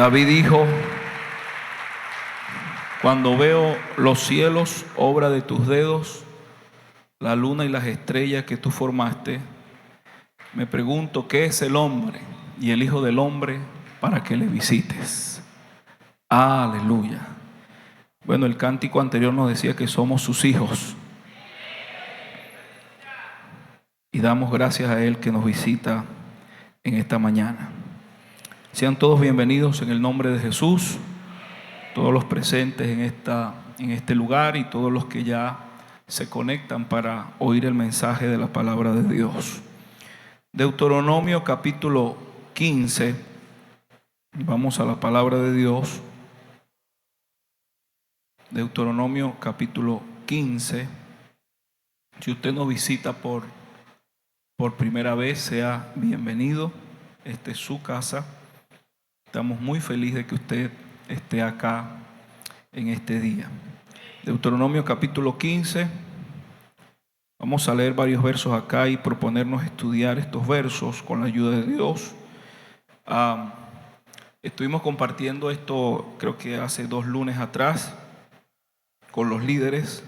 David dijo: cuando veo los cielos, obra de tus dedos, la luna y las estrellas que tú formaste, me pregunto, ¿qué es el hombre y el hijo del hombre para que le visites? Aleluya. Bueno, el cántico anterior nos decía que somos sus hijos. Y damos gracias a Él que nos visita en esta mañana. Sean todos bienvenidos en el nombre de Jesús, todos los presentes en este lugar y todos los que ya se conectan para oír el mensaje de la palabra de Dios. Deuteronomio capítulo 15, vamos a la palabra de Dios. Deuteronomio capítulo 15. Si usted nos visita por primera vez, sea bienvenido. Esta es su casa. Estamos muy felices de que usted esté acá en este día. Deuteronomio capítulo 15. Vamos a leer varios versos acá y proponernos estudiar estos versos con la ayuda de Dios. Estuvimos compartiendo esto, creo que hace 2 lunes atrás, con los líderes.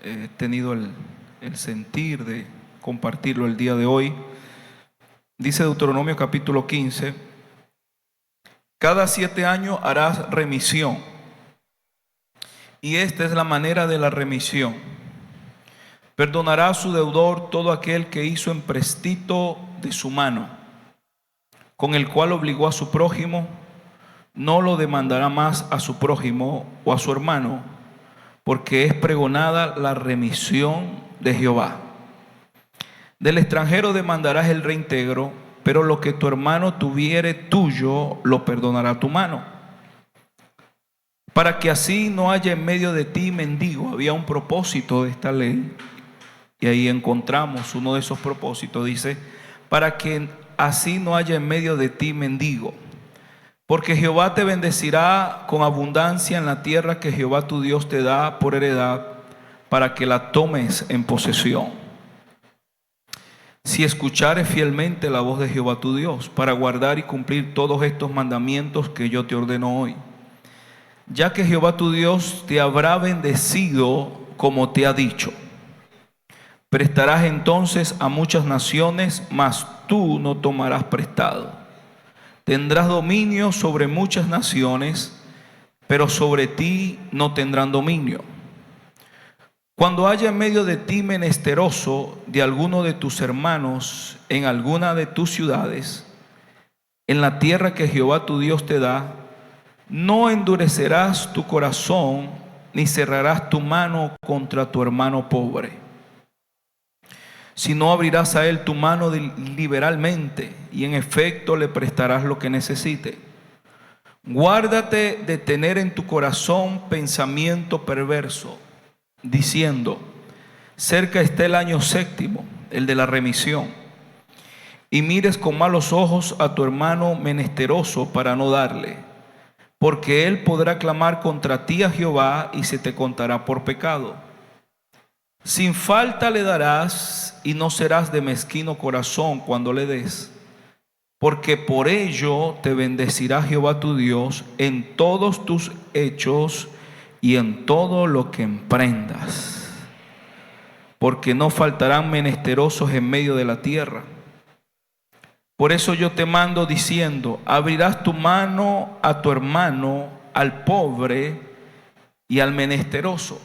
He tenido el sentir de compartirlo el día de hoy. Dice Deuteronomio capítulo 15: cada 7 años harás remisión, y esta es la manera de la remisión. Perdonará a su deudor todo aquel que hizo empréstito de su mano, con el cual obligó a su prójimo. No lo demandará más a su prójimo o a su hermano, porque es pregonada la remisión de Jehová. Del extranjero demandarás el reintegro, pero lo que tu hermano tuviere tuyo, lo perdonará tu mano. Para que así no haya en medio de ti mendigo. Había un propósito de esta ley, y ahí encontramos uno de esos propósitos. Dice: para que así no haya en medio de ti mendigo. Porque Jehová te bendecirá con abundancia en la tierra que Jehová tu Dios te da por heredad, para que la tomes en posesión. Si escuchares fielmente la voz de Jehová tu Dios, para guardar y cumplir todos estos mandamientos que yo te ordeno hoy, ya que Jehová tu Dios te habrá bendecido como te ha dicho. Prestarás entonces a muchas naciones, mas tú no tomarás prestado. Tendrás dominio sobre muchas naciones, pero sobre ti no tendrán dominio. Cuando haya en medio de ti menesteroso de alguno de tus hermanos en alguna de tus ciudades, en la tierra que Jehová tu Dios te da, no endurecerás tu corazón, ni cerrarás tu mano contra tu hermano pobre, sino abrirás a él tu mano liberalmente, y en efecto le prestarás lo que necesite. Guárdate de tener en tu corazón pensamiento perverso, diciendo: cerca está el año 7º, el de la remisión, y mires con malos ojos a tu hermano menesteroso para no darle, porque él podrá clamar contra ti a Jehová y se te contará por pecado. Sin falta le darás, y no serás de mezquino corazón cuando le des, porque por ello te bendecirá Jehová tu Dios en todos tus hechos y en todo lo que emprendas, porque no faltarán menesterosos en medio de la tierra. Por eso yo te mando diciendo: abrirás tu mano a tu hermano, al pobre y al menesteroso.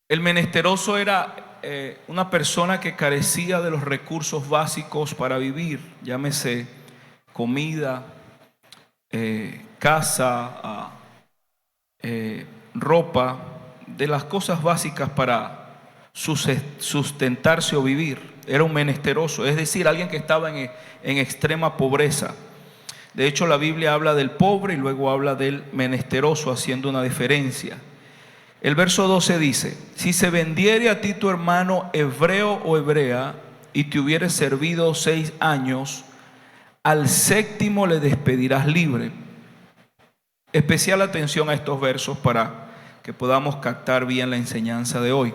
El menesteroso era una persona que carecía de los recursos básicos para vivir, llámese comida, casa, ropa, de las cosas básicas para sustentarse o vivir. Era un menesteroso, es decir, alguien que estaba en extrema pobreza. De hecho, la Biblia habla del pobre y luego habla del menesteroso, haciendo una diferencia. El verso 12 dice: si se vendiere a ti tu hermano hebreo o hebrea, y te hubiere servido 6 años, al 7º le despedirás libre. Especial atención a estos versos para que podamos captar bien la enseñanza de hoy.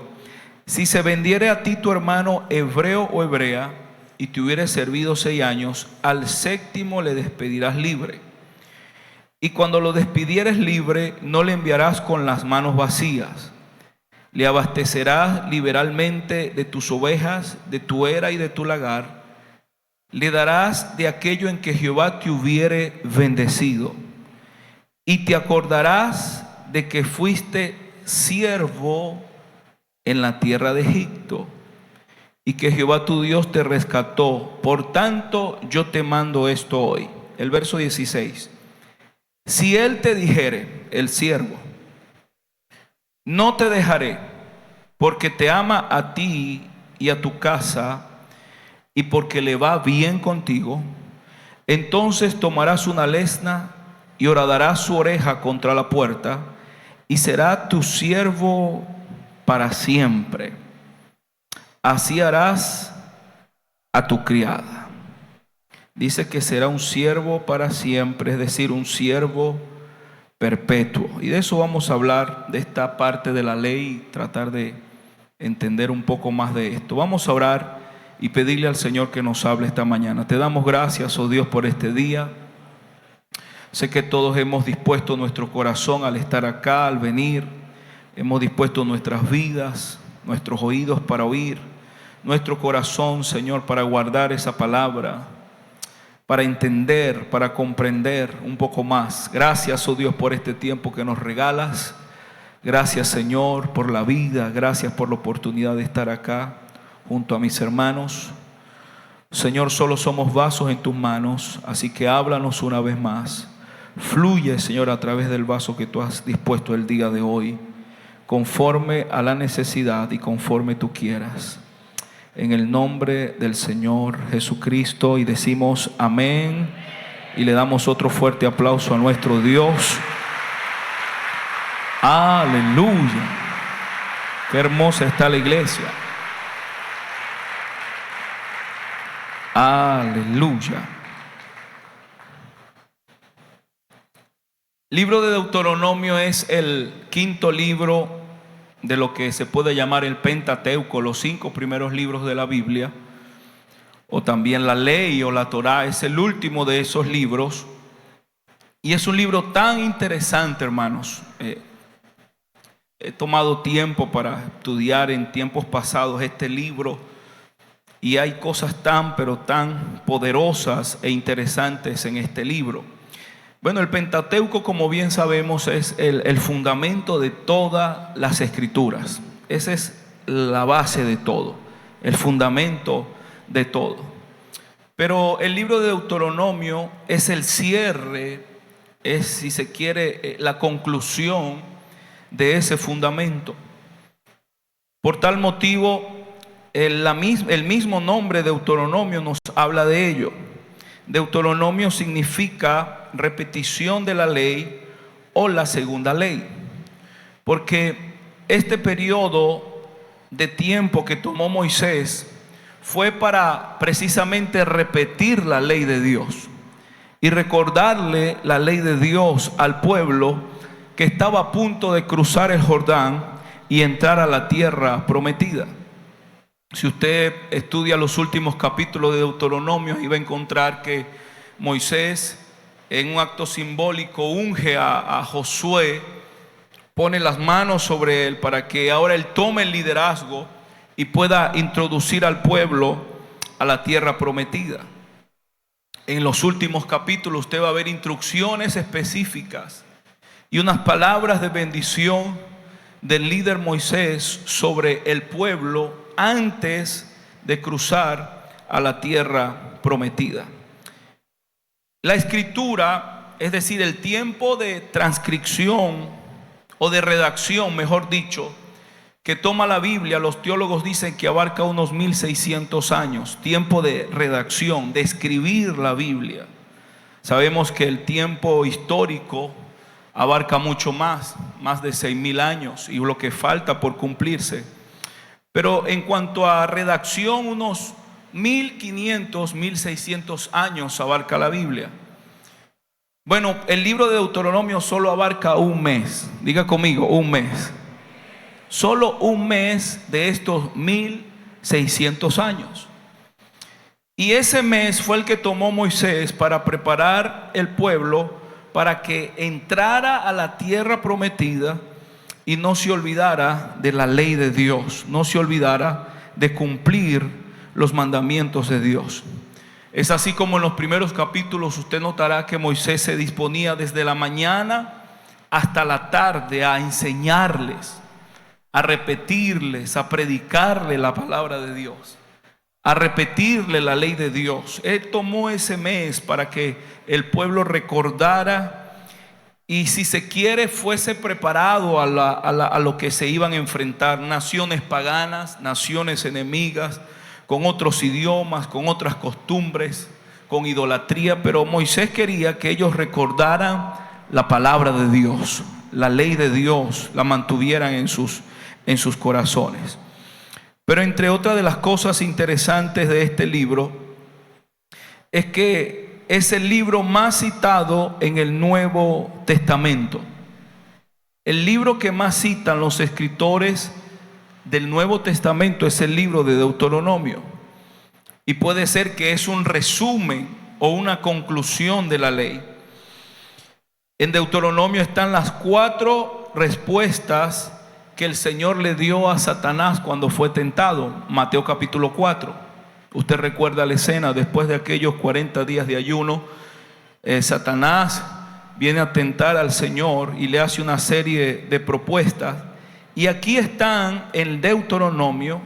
Si se vendiere a ti tu hermano hebreo o hebrea, y te hubiere servido 6 años, al séptimo le despedirás libre. Y cuando lo despidieres libre, no le enviarás con las manos vacías. Le abastecerás liberalmente de tus ovejas, de tu era y de tu lagar. Le darás de aquello en que Jehová te hubiere bendecido. Y te acordarás de que fuiste siervo en la tierra de Egipto, y que Jehová tu Dios te rescató. Por tanto, yo te mando esto hoy. El verso 16. Si él te dijere, el siervo, no te dejaré, porque te ama a ti y a tu casa, y porque le va bien contigo, entonces tomarás una lesna y horadarás su oreja contra la puerta, y será tu siervo para siempre. Así harás a tu criada. Dice que será un siervo para siempre, es decir, un siervo perpetuo. Y de eso vamos a hablar, de esta parte de la ley, tratar de entender un poco más de esto. Vamos a orar y pedirle al Señor que nos hable esta mañana. Te damos gracias, oh Dios, por este día. Sé que todos hemos dispuesto nuestro corazón al estar acá, al venir. Hemos dispuesto nuestras vidas, nuestros oídos para oír, nuestro corazón, Señor, para guardar esa palabra, para entender, para comprender un poco más. Gracias, oh Dios, por este tiempo que nos regalas. Gracias, Señor, por la vida. Gracias por la oportunidad de estar acá junto a mis hermanos. Señor, solo somos vasos en tus manos, así que háblanos una vez más. Fluye, Señor, a través del vaso que tú has dispuesto el día de hoy, conforme a la necesidad y conforme tú quieras. En el nombre del Señor Jesucristo, y decimos amén, y le damos otro fuerte aplauso a nuestro Dios. Aleluya. Qué hermosa está la iglesia. Aleluya. Libro de Deuteronomio es el quinto libro de lo que se puede llamar el Pentateuco, los 5 primeros libros de la Biblia, o también la ley o la Torá. Es el último de esos libros, y es un libro tan interesante, hermanos. He tomado tiempo para estudiar en tiempos pasados este libro, y hay cosas tan, pero tan poderosas e interesantes en este libro. Bueno, el Pentateuco, como bien sabemos, es el fundamento de todas las escrituras. Esa es la base de todo, el fundamento de todo. Pero el libro de Deuteronomio es el cierre, es, si se quiere, la conclusión de ese fundamento. Por tal motivo, el mismo nombre Deuteronomio nos habla de ello. Deuteronomio significa repetición de la ley o la segunda ley, porque este periodo de tiempo que tomó Moisés fue para precisamente repetir la ley de Dios y recordarle la ley de Dios al pueblo que estaba a punto de cruzar el Jordán y entrar a la tierra prometida. Si usted estudia los últimos capítulos de Deuteronomio, ahí va a encontrar que Moisés, en un acto simbólico, unge a Josué, pone las manos sobre él para que ahora él tome el liderazgo y pueda introducir al pueblo a la tierra prometida. En los últimos capítulos usted va a ver instrucciones específicas y unas palabras de bendición del líder Moisés sobre el pueblo antes de cruzar a la tierra prometida. La escritura, es decir, el tiempo de transcripción o de redacción, mejor dicho, que toma la Biblia, los teólogos dicen que abarca unos 1600 años, tiempo de redacción, de escribir la Biblia. Sabemos que el tiempo histórico abarca mucho más de 6000 años y lo que falta por cumplirse. Pero en cuanto a redacción, unos 1500, 1600 años abarca la Biblia. Bueno, el libro de Deuteronomio solo abarca un mes. Diga conmigo, un mes. Solo un mes de estos 1600 años. Y ese mes fue el que tomó Moisés para preparar el pueblo para que entrara a la tierra prometida y no se olvidara de la ley de Dios, no se olvidara de cumplir los mandamientos de Dios. Es así como en los primeros capítulos usted notará que Moisés se disponía desde la mañana hasta la tarde a enseñarles, a repetirles, a predicarle la palabra de Dios, a repetirle la ley de Dios. Él tomó ese mes para que el pueblo recordara y, si se quiere, fuese preparado a lo que se iban a enfrentar: naciones paganas, naciones enemigas, con otros idiomas, con otras costumbres, con idolatría. Pero Moisés quería que ellos recordaran la palabra de Dios, la ley de Dios, la mantuvieran en sus corazones. Pero entre otras de las cosas interesantes de este libro es que es el libro más citado en el Nuevo Testamento. El libro que más citan los escritores del Nuevo Testamento es el libro de Deuteronomio. Y puede ser que es un resumen o una conclusión de la ley. En Deuteronomio están las 4 respuestas que el Señor le dio a Satanás cuando fue tentado. Mateo capítulo 4. Usted recuerda la escena: después de aquellos 40 días de ayuno, Satanás viene a tentar al Señor y le hace una serie de propuestas. Y aquí están en Deuteronomio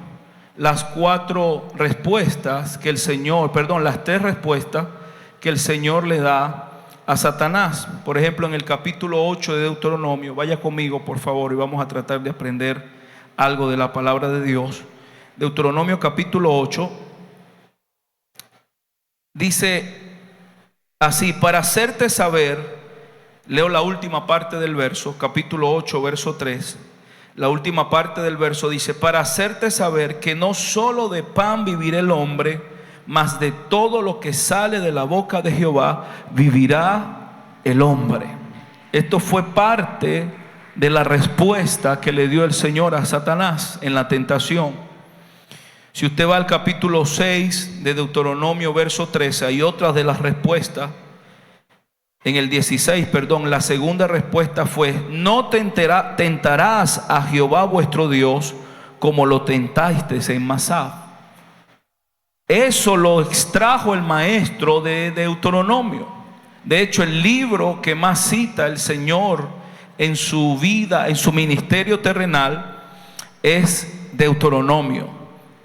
las 4 respuestas que el Señor, las 3 respuestas que el Señor le da a Satanás. Por ejemplo, en el capítulo 8 de Deuteronomio, vaya conmigo por favor y vamos a tratar de aprender algo de la palabra de Dios. Deuteronomio capítulo 8 dice así: para hacerte saber, leo la última parte del verso, capítulo 8 verso 3. La última parte del verso dice: para hacerte saber que no solo de pan vivirá el hombre, mas de todo lo que sale de la boca de Jehová vivirá el hombre. Esto fue parte de la respuesta que le dio el Señor a Satanás en la tentación. Si usted va al capítulo 6 de Deuteronomio verso 13, hay otras de las respuestas. En el 16, la segunda respuesta fue: no tentarás a Jehová vuestro Dios como lo tentasteis en Masá. Eso lo extrajo el maestro de Deuteronomio. De hecho, el libro que más cita el Señor en su vida, en su ministerio terrenal, es Deuteronomio.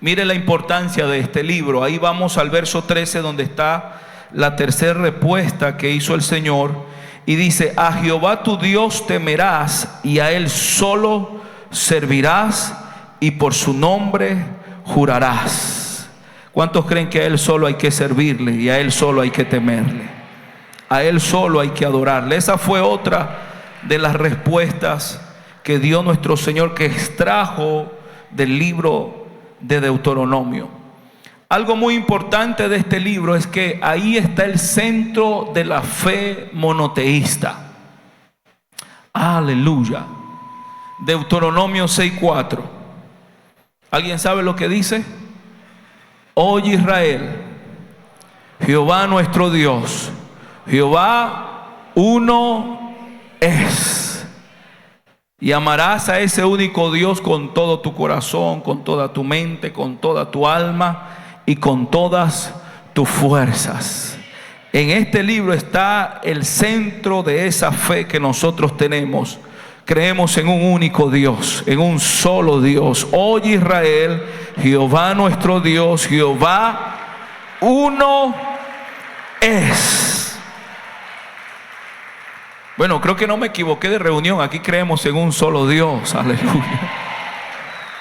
Mire la importancia de este libro. Ahí vamos al verso 13, donde está la tercera respuesta que hizo el Señor. Y dice: a Jehová tu Dios temerás y a Él solo servirás y por su nombre jurarás. ¿Cuántos creen que a Él solo hay que servirle y a Él solo hay que temerle? A Él solo hay que adorarle. Esa fue otra de las respuestas que dio nuestro Señor, que extrajo del libro de Deuteronomio. Algo muy importante de este libro es que ahí está el centro de la fe monoteísta. Aleluya. Deuteronomio 6:4. ¿Alguien sabe lo que dice? Oye Israel, Jehová nuestro Dios, Jehová uno es. Y amarás a ese único Dios con todo tu corazón, con toda tu mente, con toda tu alma y con todas tus fuerzas. En este libro está el centro de esa fe que nosotros tenemos. Creemos en un único Dios, en un solo Dios. Oye Israel, Jehová nuestro Dios, Jehová uno es. Bueno, creo que no me equivoqué de reunión. Aquí creemos en un solo Dios. Aleluya.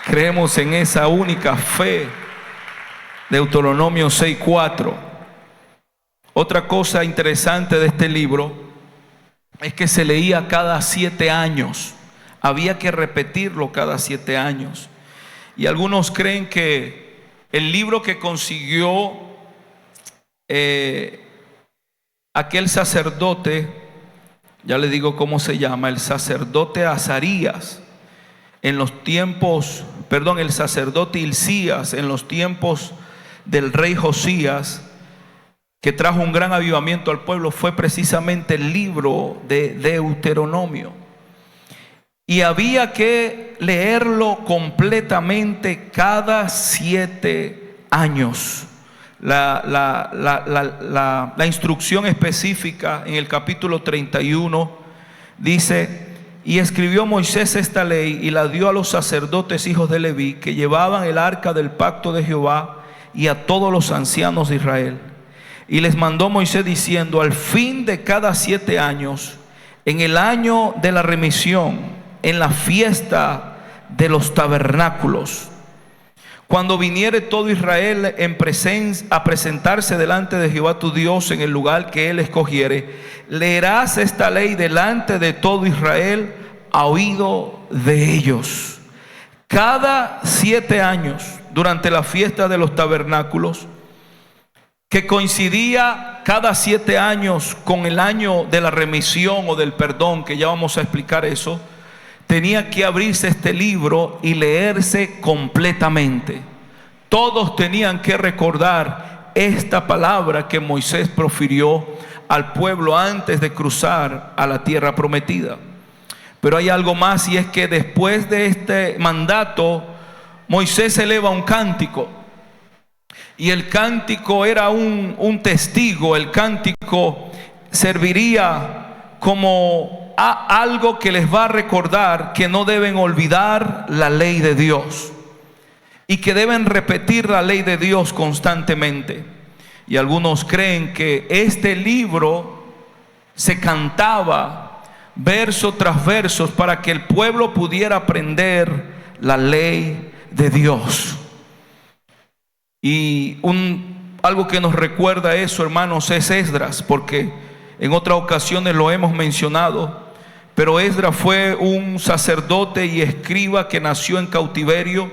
Creemos en esa única fe. Deuteronomio 6:4. Otra cosa interesante de este libro es que se leía cada 7 años. Había que repetirlo cada 7 años. Y algunos creen que el libro que consiguió aquel sacerdote, ya le digo cómo se llama, el sacerdote Azarías, en los tiempos, el sacerdote Hilcías, en los tiempos del rey Josías, que trajo un gran avivamiento al pueblo, fue precisamente el libro de Deuteronomio. Y había que leerlo completamente cada 7 años. La instrucción específica en el capítulo 31 dice: y escribió Moisés esta ley y la dio a los sacerdotes hijos de Leví, que llevaban el arca del pacto de Jehová, y a todos los ancianos de Israel. Y les mandó Moisés diciendo: al fin de cada 7 años, en el año de la remisión, en la fiesta de los tabernáculos, cuando viniere todo Israel a presentarse delante de Jehová tu Dios en el lugar que él escogiere, leerás esta ley delante de todo Israel a oído de ellos. Cada 7 años, durante la fiesta de los tabernáculos, que coincidía cada 7 años con el año de la remisión o del perdón, que ya vamos a explicar eso, tenía que abrirse este libro y leerse completamente. Todos tenían que recordar esta palabra que Moisés profirió al pueblo antes de cruzar a la tierra prometida. Pero hay algo más, y es que después de este mandato, Moisés eleva un cántico. Y el cántico era un testigo. El cántico serviría como algo que les va a recordar que no deben olvidar la ley de Dios y que deben repetir la ley de Dios constantemente. Y algunos creen que este libro se cantaba verso tras verso para que el pueblo pudiera aprender la ley de Dios. Y algo que nos recuerda eso, hermanos, es Esdras, porque en otras ocasiones lo hemos mencionado. Pero Esdras fue un sacerdote y escriba que nació en cautiverio.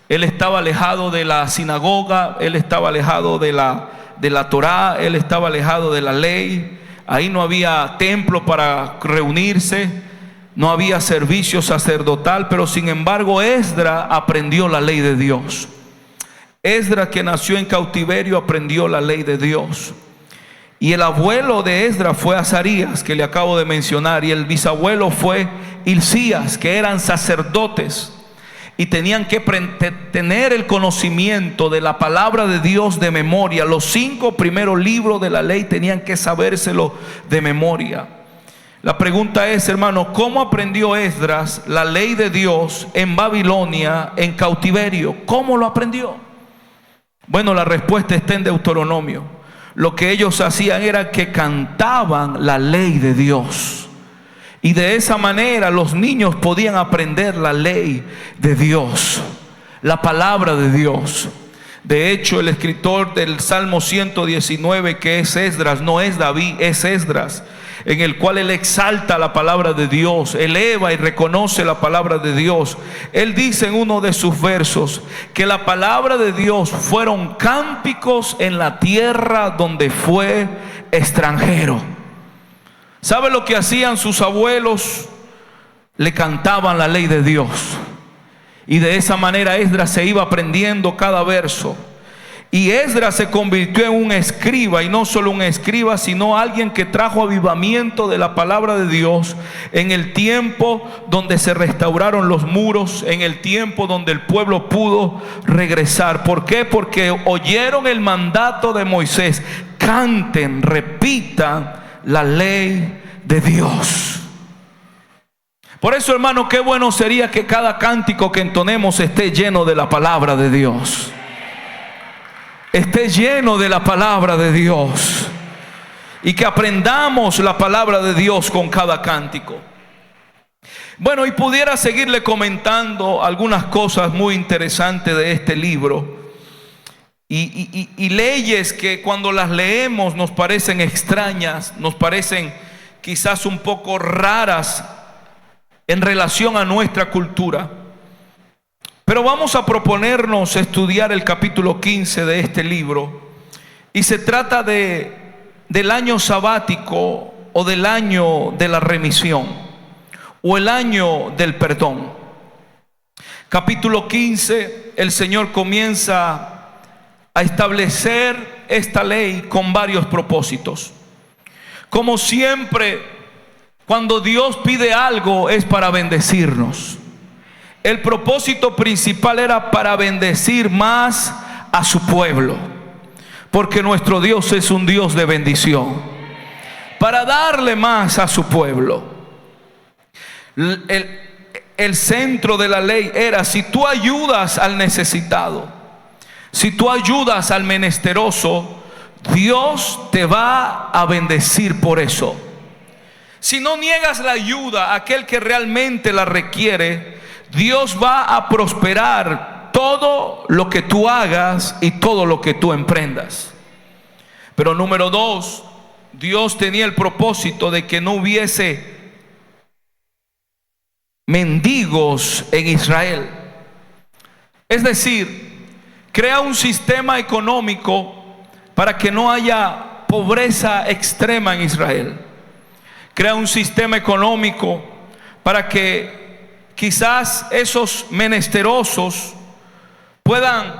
Él estaba alejado de la sinagoga, él estaba alejado de la Torá, él estaba alejado de la ley. Ahí no había templo para reunirse, no había servicio sacerdotal, pero sin embargo Esdras aprendió la ley de Dios. Esdras, que nació en cautiverio, aprendió la ley de Dios. Y el abuelo de Esdras fue Azarías, que le acabo de mencionar, y el bisabuelo fue Hilcías, que eran sacerdotes y tenían que tener el conocimiento de la palabra de Dios de memoria. Los 5 primeros libros de la ley tenían que sabérselo de memoria. La pregunta es, hermano, ¿cómo aprendió Esdras la ley de Dios en Babilonia, en cautiverio? ¿Cómo lo aprendió? Bueno, la respuesta está en Deuteronomio. Lo que ellos hacían era que cantaban la ley de Dios, y de esa manera los niños podían aprender la ley de Dios, la palabra de Dios. De hecho, el escritor del Salmo 119, que es Esdras, no es David, es Esdras, en el cual él exalta la palabra de Dios, eleva y reconoce la palabra de Dios. Él dice en uno de sus versos que la palabra de Dios fueron cánticos en la tierra donde fue extranjero. ¿Sabe lo que hacían sus abuelos? Le cantaban la ley de Dios, y de esa manera Esdras se iba aprendiendo cada verso. Y Esdras se convirtió en un escriba, y no solo un escriba, sino alguien que trajo avivamiento de la palabra de Dios en el tiempo donde se restauraron los muros, en el tiempo donde el pueblo pudo regresar. ¿Por qué? Porque oyeron el mandato de Moisés: canten, repitan la ley de Dios. Por eso, hermano, qué bueno sería que cada cántico que entonemos esté lleno de la palabra de Dios, esté lleno de la palabra de Dios, y que aprendamos la palabra de Dios con cada cántico. Bueno, y pudiera seguirle comentando algunas cosas muy interesantes de este libro, y leyes que cuando las leemos nos parecen extrañas, nos parecen quizás un poco raras en relación a nuestra cultura. Pero vamos a proponernos estudiar el capítulo 15 de este libro, y se trata del año sabático, o del año de la remisión, o el año del perdón. Capítulo 15, el Señor comienza a establecer esta ley con varios propósitos. Como siempre, cuando Dios pide algo es para bendecirnos. El propósito principal era para bendecir más a su pueblo, porque nuestro Dios es un Dios de bendición. Para darle más a su pueblo. El centro de la ley era: si tú ayudas al necesitado, si tú ayudas al menesteroso, Dios te va a bendecir por eso. Si no niegas la ayuda a aquel que realmente la requiere, Dios va a prosperar todo lo que tú hagas y todo lo que tú emprendas. Pero número 2, Dios tenía el propósito de que no hubiese mendigos en Israel. Es decir, crea un sistema económico para que no haya pobreza extrema en Israel. Crea un sistema económico para que quizás esos menesterosos puedan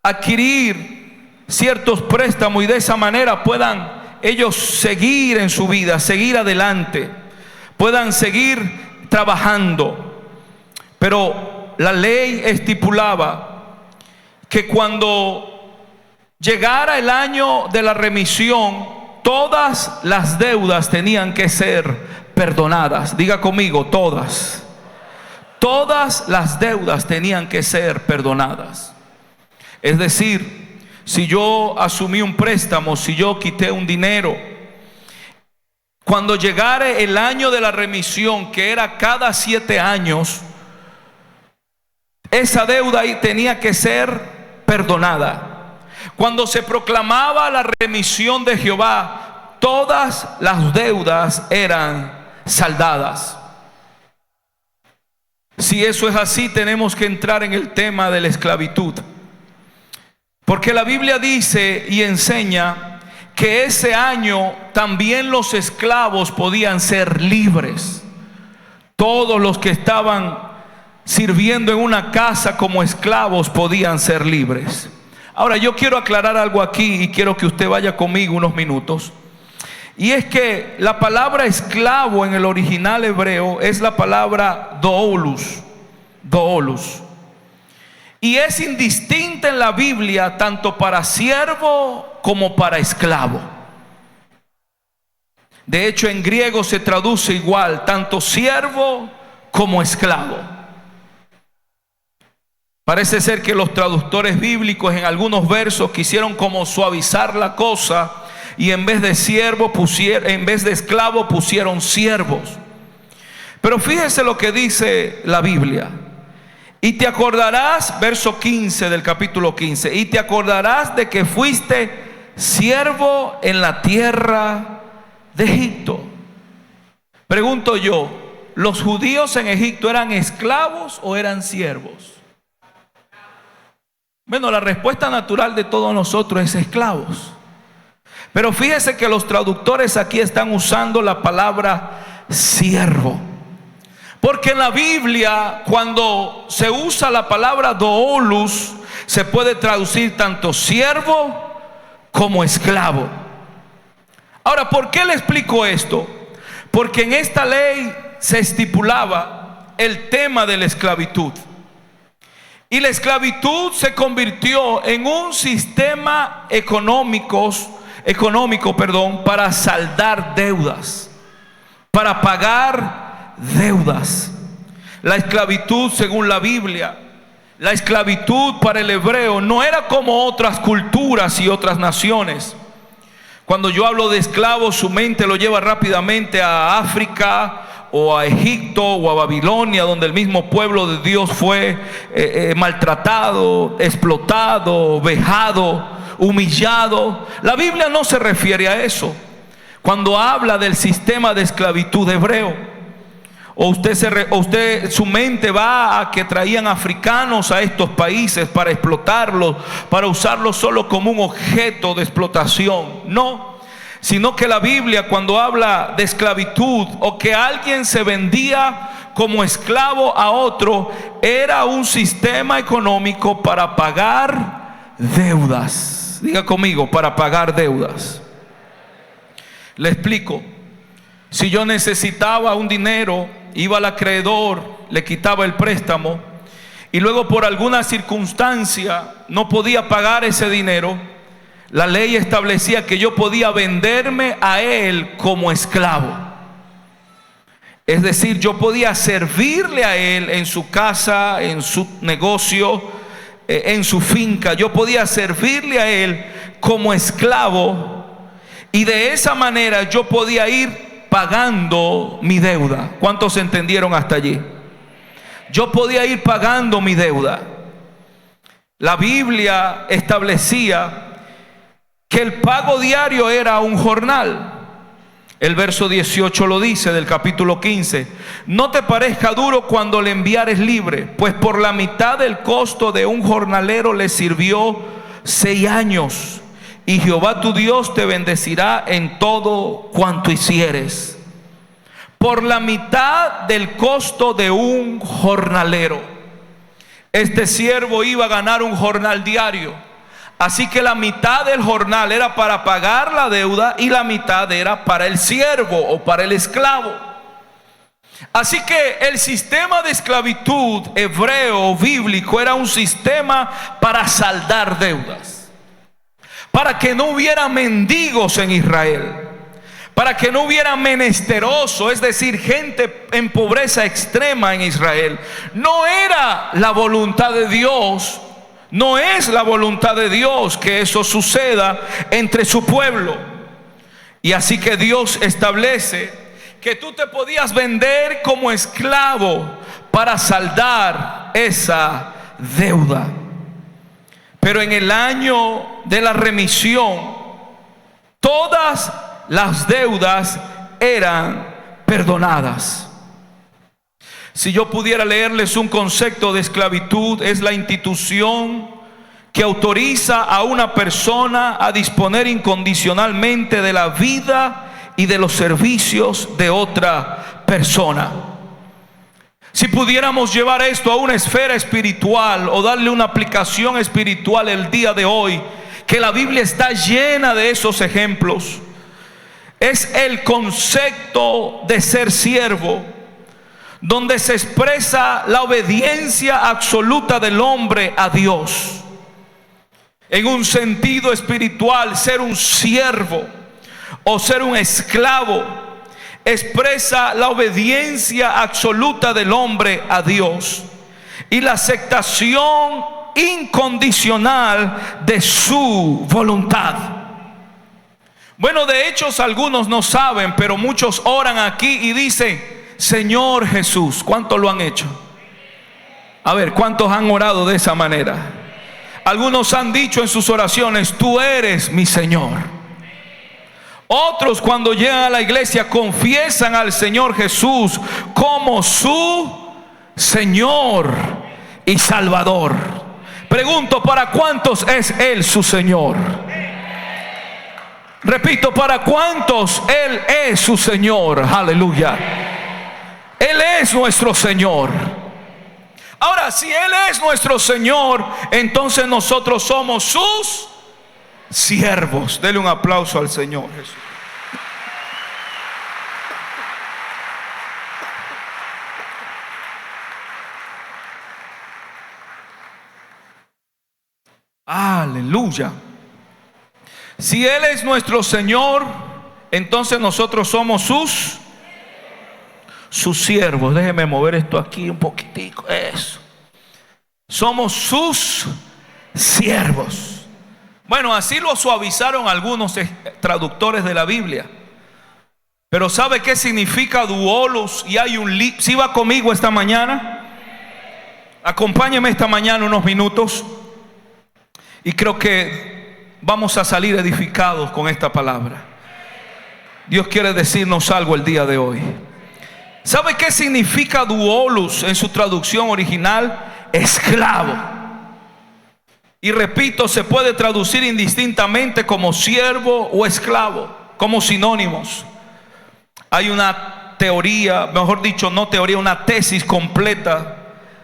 adquirir ciertos préstamos y de esa manera puedan ellos seguir en su vida, seguir adelante, puedan seguir trabajando. Pero la ley estipulaba que cuando llegara el año de la remisión, todas las deudas tenían que ser perdonadas. Diga conmigo, todas. Todas las deudas tenían que ser perdonadas. Es decir, si yo asumí un préstamo, si yo quité un dinero, cuando llegare el año de la remisión, que era cada 7 años, esa deuda ahí tenía que ser perdonada. Cuando se proclamaba la remisión de Jehová, todas las deudas eran saldadas. Si eso es así, tenemos que entrar en el tema de la esclavitud, porque la Biblia dice y enseña que ese año también los esclavos podían ser libres. Todos los que estaban sirviendo en una casa como esclavos podían ser libres. Ahora yo quiero aclarar algo aquí y quiero que usted vaya conmigo unos minutos. Y es que la palabra esclavo en el original hebreo es la palabra doulos. Doulos. Y es indistinta en la Biblia tanto para siervo como para esclavo. De hecho, en griego se traduce igual, tanto siervo como esclavo. Parece ser que los traductores bíblicos en algunos versos quisieron como suavizar la cosa y en vez de siervo en vez de esclavo pusieron siervos. Pero fíjese lo que dice la Biblia. Y te acordarás, verso 15 del capítulo 15, y te acordarás de que fuiste siervo en la tierra de Egipto. Pregunto yo, ¿los judíos en Egipto eran esclavos o eran siervos? Bueno, la respuesta natural de todos nosotros es esclavos. Pero fíjese que los traductores aquí están usando la palabra siervo. Porque en la Biblia, cuando se usa la palabra doulos, se puede traducir tanto siervo como esclavo. Ahora, ¿por qué le explico esto? Porque en esta ley se estipulaba el tema de la esclavitud. Y la esclavitud se convirtió en un sistema económico, para saldar deudas, para pagar deudas. La esclavitud, según la Biblia, la esclavitud para el hebreo no era como otras culturas y otras naciones. Cuando yo hablo de esclavos, su mente lo lleva rápidamente a África o a Egipto o a Babilonia, donde el mismo pueblo de Dios fue maltratado, explotado, vejado, humillado. La Biblia no se refiere a eso cuando habla del sistema de esclavitud hebreo. O su mente va a que traían africanos a estos países para explotarlos, para usarlos solo como un objeto de explotación. No, sino que la Biblia, cuando habla de esclavitud o que alguien se vendía como esclavo a otro, era un sistema económico para pagar deudas. Diga conmigo, para pagar deudas. Le explico. Si yo necesitaba un dinero, iba al acreedor, le quitaba el préstamo y luego por alguna circunstancia no podía pagar ese dinero, la ley establecía que yo podía venderme a él como esclavo. Es decir, yo podía servirle a él en su casa, en su negocio, en su finca. Yo podía servirle a él como esclavo y de esa manera yo podía ir pagando mi deuda. ¿Cuántos entendieron hasta allí? Yo podía ir pagando mi deuda. La Biblia establecía que el pago diario era un jornal. El verso 18 lo dice del capítulo 15: no te parezca duro cuando le enviares libre, pues por la mitad del costo de un jornalero le sirvió 6 años. Y Jehová tu Dios te bendecirá en todo cuanto hicieres. Por la mitad del costo de un jornalero. Este siervo iba a ganar un jornal diario. Así que la mitad del jornal era para pagar la deuda y la mitad era para el siervo o para el esclavo. Así que el sistema de esclavitud hebreo bíblico era un sistema para saldar deudas. Para que no hubiera mendigos en Israel, para que no hubiera menesteroso, es decir, gente en pobreza extrema en Israel. No era la voluntad de Dios, no es la voluntad de Dios que eso suceda entre su pueblo. Y así que Dios establece que tú te podías vender como esclavo para saldar esa deuda. Pero en el año de la remisión, todas las deudas eran perdonadas. Si yo pudiera leerles un concepto de esclavitud, es la institución que autoriza a una persona a disponer incondicionalmente de la vida y de los servicios de otra persona. Si pudiéramos llevar esto a una esfera espiritual o darle una aplicación espiritual el día de hoy, que la Biblia está llena de esos ejemplos, es el concepto de ser siervo, donde se expresa la obediencia absoluta del hombre a Dios. En un sentido espiritual, ser un siervo o ser un esclavo expresa la obediencia absoluta del hombre a Dios y la aceptación incondicional de su voluntad. Bueno, de hecho algunos no saben, pero muchos oran aquí y dicen: Señor Jesús. ¿Cuántos lo han hecho? A ver, ¿cuántos han orado de esa manera? Algunos han dicho en sus oraciones: tú eres mi Señor. Otros, cuando llegan a la iglesia, confiesan al Señor Jesús como su Señor y Salvador. Pregunto, ¿para cuántos es Él su Señor? Repito, ¿para cuántos Él es su Señor? Aleluya. Él es nuestro Señor. Ahora, si Él es nuestro Señor, entonces nosotros somos sus siervos. Dele un aplauso al Señor Jesús. Aleluya. Si Él es nuestro Señor, entonces nosotros somos sus siervos. Déjeme mover esto aquí un poquitico. Eso. Somos sus siervos. Bueno, así lo suavizaron algunos traductores de la Biblia. Pero ¿sabe qué significa doulos? Y hay un libro. ¿Sí va conmigo esta mañana? Acompáñeme esta mañana unos minutos. Y creo que vamos a salir edificados con esta palabra. Dios quiere decirnos algo el día de hoy. ¿Sabe qué significa doulos en su traducción original? Esclavo. Y repito, se puede traducir indistintamente como siervo o esclavo, como sinónimos. Hay una teoría, mejor dicho, no teoría, una tesis completa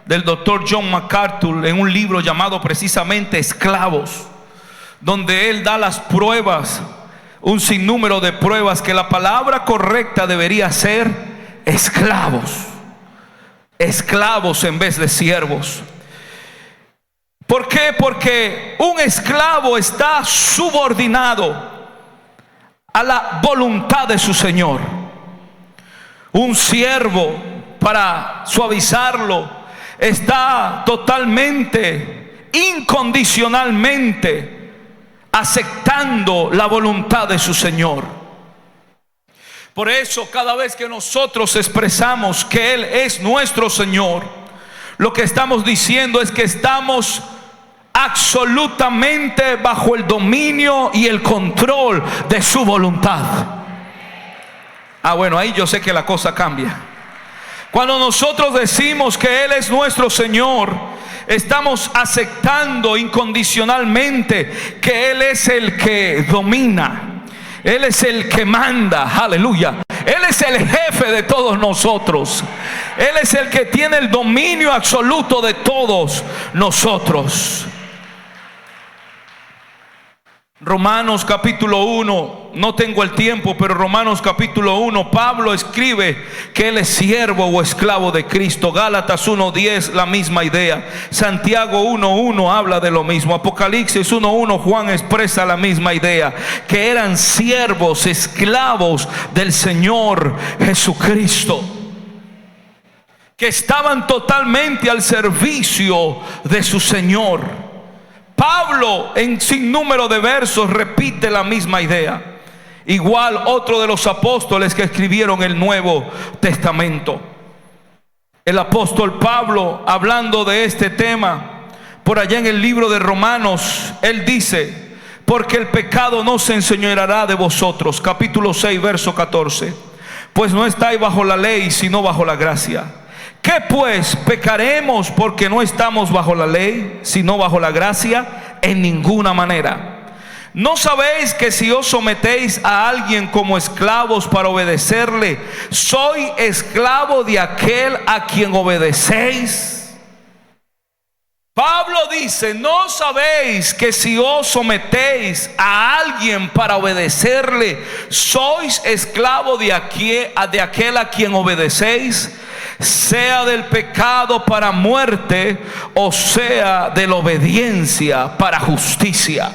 del doctor John MacArthur en un libro llamado precisamente Esclavos, donde él da las pruebas, un sinnúmero de pruebas, que la palabra correcta debería ser esclavos. Esclavos en vez de siervos. ¿Por qué? Porque un esclavo está subordinado a la voluntad de su señor. Un siervo, para suavizarlo, está totalmente, incondicionalmente aceptando la voluntad de su señor. Por eso, cada vez que nosotros expresamos que Él es nuestro Señor, lo que estamos diciendo es que estamos absolutamente bajo el dominio y el control de su voluntad. Bueno, ahí yo sé que la cosa cambia. Cuando nosotros decimos que Él es nuestro Señor, estamos aceptando incondicionalmente que Él es el que domina, Él es el que manda, aleluya. Él es el jefe de todos nosotros. Él es el que tiene el dominio absoluto de todos nosotros. Romanos capítulo 1, no tengo el tiempo, pero Romanos capítulo 1, Pablo escribe que él es siervo o esclavo de Cristo. Gálatas 1:10, la misma idea. Santiago 1:1 habla de lo mismo. Apocalipsis 1:1, Juan expresa la misma idea, que eran siervos, esclavos del Señor Jesucristo, que estaban totalmente al servicio de su Señor. Pablo en sinnúmero de versos repite la misma idea. Igual otro de los apóstoles que escribieron el Nuevo Testamento, el apóstol Pablo, hablando de este tema, por allá en el libro de Romanos, él dice: porque el pecado no se enseñoreará de vosotros, capítulo 6, verso 14, pues no estáis bajo la ley, sino bajo la gracia. ¿Qué pues? ¿Pecaremos porque no estamos bajo la ley, sino bajo la gracia? En ninguna manera. ¿No sabéis que si os sometéis a alguien como esclavos para obedecerle, soy esclavo de aquel a quien obedecéis? Pablo dice: ¿no sabéis que si os sometéis a alguien para obedecerle, sois esclavo de aquel a quien obedecéis? Sea del pecado para muerte, o sea de la obediencia para justicia.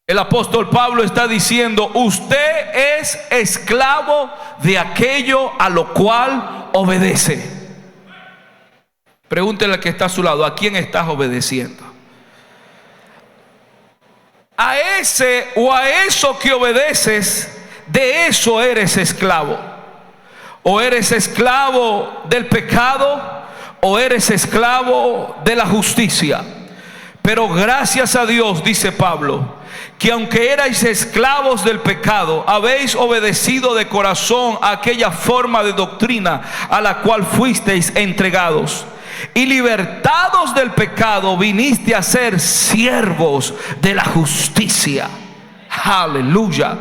El apóstol Pablo está diciendo: usted es esclavo de aquello a lo cual obedece. Pregúntele al que está a su lado: ¿a quién estás obedeciendo? A ese o a eso que obedeces, de eso eres esclavo. O eres esclavo del pecado, o eres esclavo de la justicia. Pero gracias a Dios, dice Pablo, que aunque erais esclavos del pecado, habéis obedecido de corazón a aquella forma de doctrina a la cual fuisteis entregados. Y libertados del pecado, viniste a ser siervos de la justicia. Aleluya.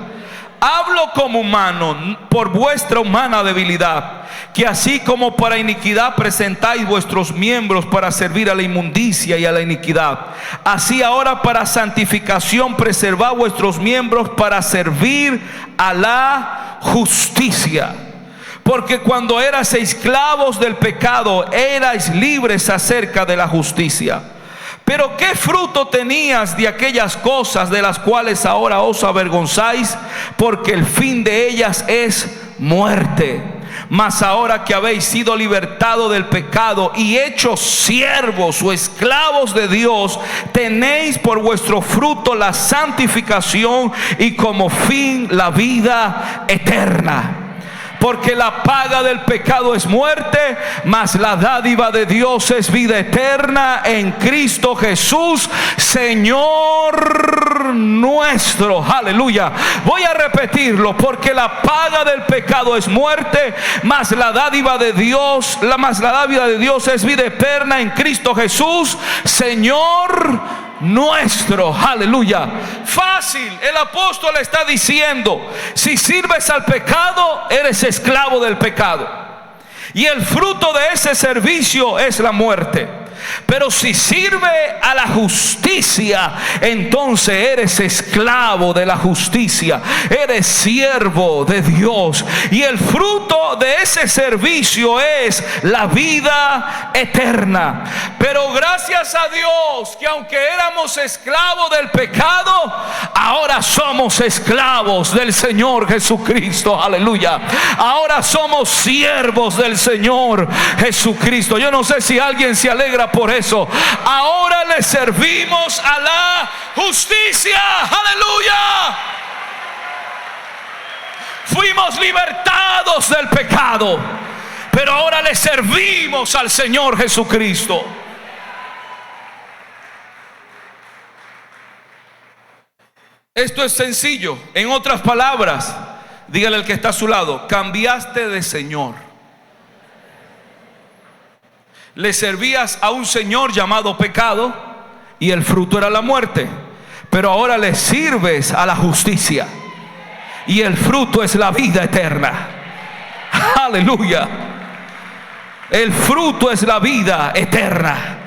Hablo como humano por vuestra humana debilidad, que así como para iniquidad presentáis vuestros miembros para servir a la inmundicia y a la iniquidad, así ahora para santificación preservad vuestros miembros para servir a la justicia. Porque cuando erais esclavos del pecado, erais libres acerca de la justicia. Pero ¿qué fruto tenías de aquellas cosas de las cuales ahora os avergonzáis? Porque el fin de ellas es muerte. Mas ahora que habéis sido libertados del pecado y hechos siervos o esclavos de Dios, tenéis por vuestro fruto la santificación y como fin la vida eterna. Porque la paga del pecado es muerte, mas la dádiva de Dios es vida eterna en Cristo Jesús, Señor nuestro. Aleluya. Voy a repetirlo: porque la paga del pecado es muerte, mas la dádiva de Dios, es vida eterna en Cristo Jesús, Señor nuestro. Aleluya. Fácil. El apóstol está diciendo: si sirves al pecado, eres esclavo del pecado. y el fruto de ese servicio es la muerte. Pero si sirve a la justicia, entonces eres esclavo de la justicia, eres siervo de Dios, y el fruto de ese servicio es la vida eterna. Pero gracias a Dios que aunque éramos esclavos del pecado, ahora somos esclavos del Señor Jesucristo. Aleluya. Ahora somos siervos del Señor Jesucristo. Yo no sé si alguien se alegra por eso. Ahora le servimos a la justicia. Aleluya. Fuimos libertados del pecado, pero ahora le servimos al Señor Jesucristo. Esto es sencillo. En otras palabras, dígale al que está a su lado: cambiaste de Señor. Le servías a un señor llamado pecado y el fruto era la muerte, pero ahora le sirves a la justicia y el fruto es la vida eterna. Aleluya. El fruto es la vida eterna.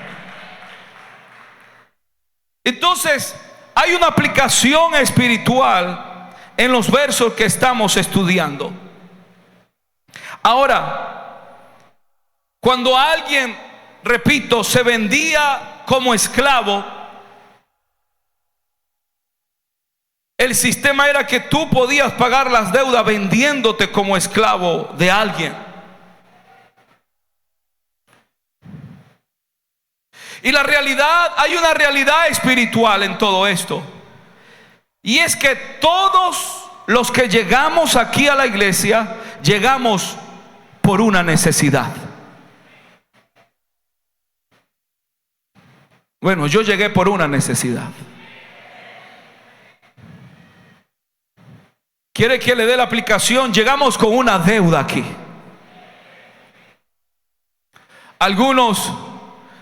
Entonces hay una aplicación espiritual en los versos que estamos estudiando. Ahora, cuando alguien, repito, se vendía como esclavo, el sistema era que tú podías pagar las deudas vendiéndote como esclavo de alguien. Y la realidad, hay una realidad espiritual en todo esto. Y es que todos los que llegamos aquí a la iglesia, llegamos por una necesidad. Bueno, yo llegué por una necesidad. ¿Quiere que le dé la aplicación? Llegamos con una deuda aquí. Algunos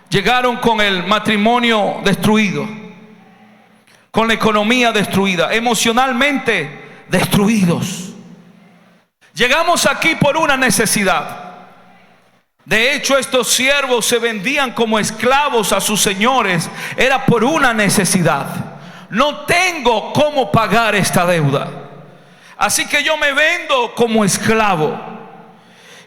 llegaron con el matrimonio destruido, con la economía destruida, emocionalmente destruidos. Llegamos aquí por una necesidad. De hecho, estos siervos se vendían como esclavos a sus señores. Era por una necesidad. No tengo cómo pagar esta deuda, así que yo me vendo como esclavo.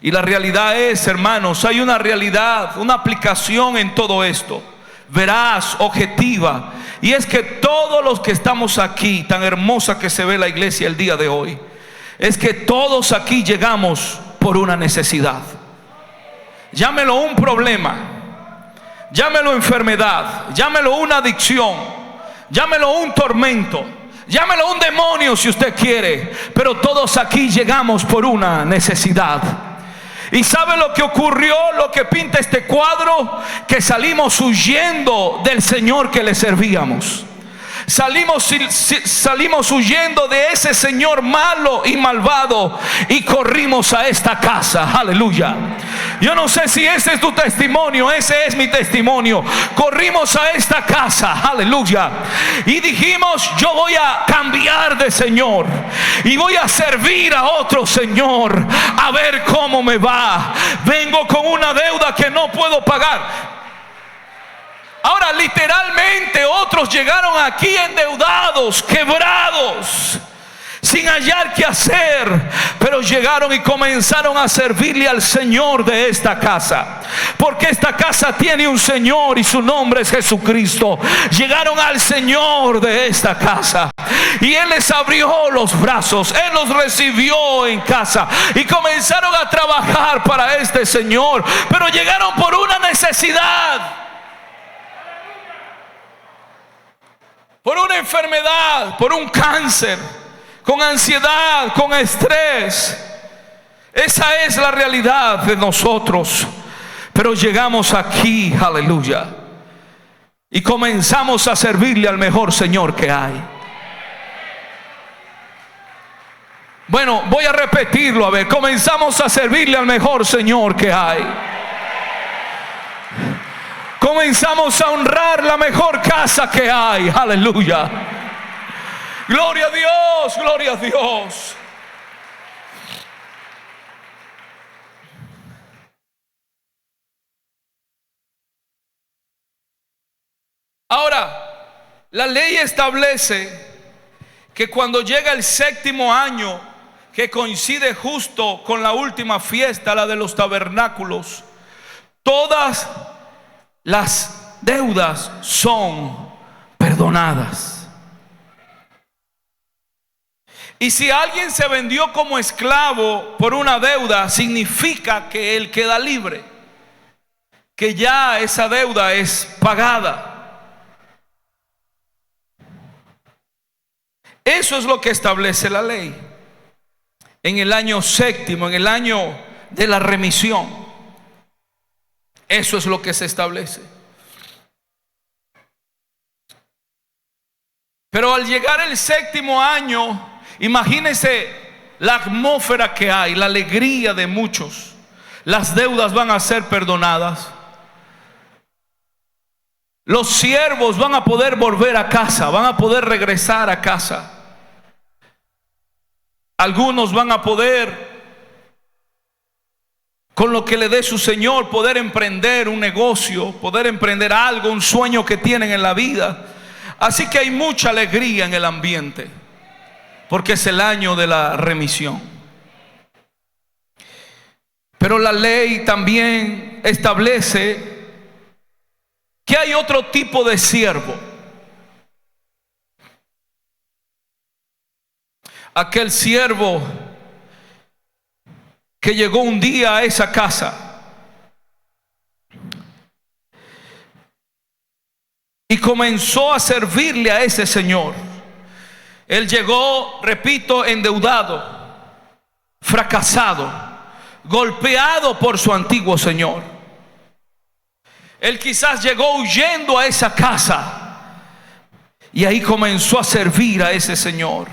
Y la realidad es, hermanos, hay una realidad, una aplicación en todo esto, veraz, objetiva. Y es que todos los que estamos aquí, tan hermosa que se ve la iglesia el día de hoy, es que todos aquí llegamos por una necesidad. Llámelo un problema, llámelo enfermedad, llámelo una adicción, llámelo un tormento, llámelo un demonio si usted quiere, pero todos aquí llegamos por una necesidad. ¿Y sabe lo que ocurrió? Lo que pinta este cuadro, que salimos huyendo del Señor que le servíamos. Salimos huyendo de ese señor malo y malvado y corrimos a esta casa. Aleluya. Yo no sé si ese es tu testimonio, ese es mi testimonio. Corrimos a esta casa, aleluya, y dijimos: yo voy a cambiar de Señor y voy a servir a otro Señor, a ver cómo me va. Vengo con una deuda que no puedo pagar. Ahora, literalmente, otros llegaron aquí endeudados, quebrados, sin hallar qué hacer, pero llegaron y comenzaron a servirle al Señor de esta casa, porque esta casa tiene un Señor y su nombre es Jesucristo. Llegaron al Señor de esta casa y Él les abrió los brazos, Él los recibió en casa y comenzaron a trabajar para este Señor, pero llegaron por una necesidad, por una enfermedad, por un cáncer, con ansiedad, con estrés. Esa es la realidad de nosotros. Pero llegamos aquí, aleluya, y comenzamos a servirle al mejor Señor que hay. Bueno, voy a repetirlo, a ver. Comenzamos a servirle al mejor Señor que hay. Comenzamos a honrar la mejor casa que hay. Aleluya. Gloria a Dios, gloria a Dios. Ahora, la ley establece que cuando llega el 7º año, que coincide justo con la última fiesta, la de los tabernáculos, todas las deudas son perdonadas. Y si alguien se vendió como esclavo por una deuda, significa que él queda libre, que ya esa deuda es pagada. Eso es lo que establece la ley. En el año 7º, en el año de la remisión, eso es lo que se establece. Pero al llegar el 7º año, imagínense la atmósfera que hay, la alegría de muchos. Las deudas van a ser perdonadas. Los siervos van a poder volver a casa, van a poder regresar a casa. Algunos van a poder, con lo que le dé su Señor, poder emprender un negocio, poder emprender algo, un sueño que tienen en la vida. Así que hay mucha alegría en el ambiente, porque es el año de la remisión. Pero la ley también establece que hay otro tipo de siervo. Aquel siervo que llegó un día a esa casa y comenzó a servirle a ese señor. Él llegó, repito, endeudado, fracasado, golpeado por su antiguo señor. Él quizás llegó huyendo a esa casa y ahí comenzó a servir a ese señor.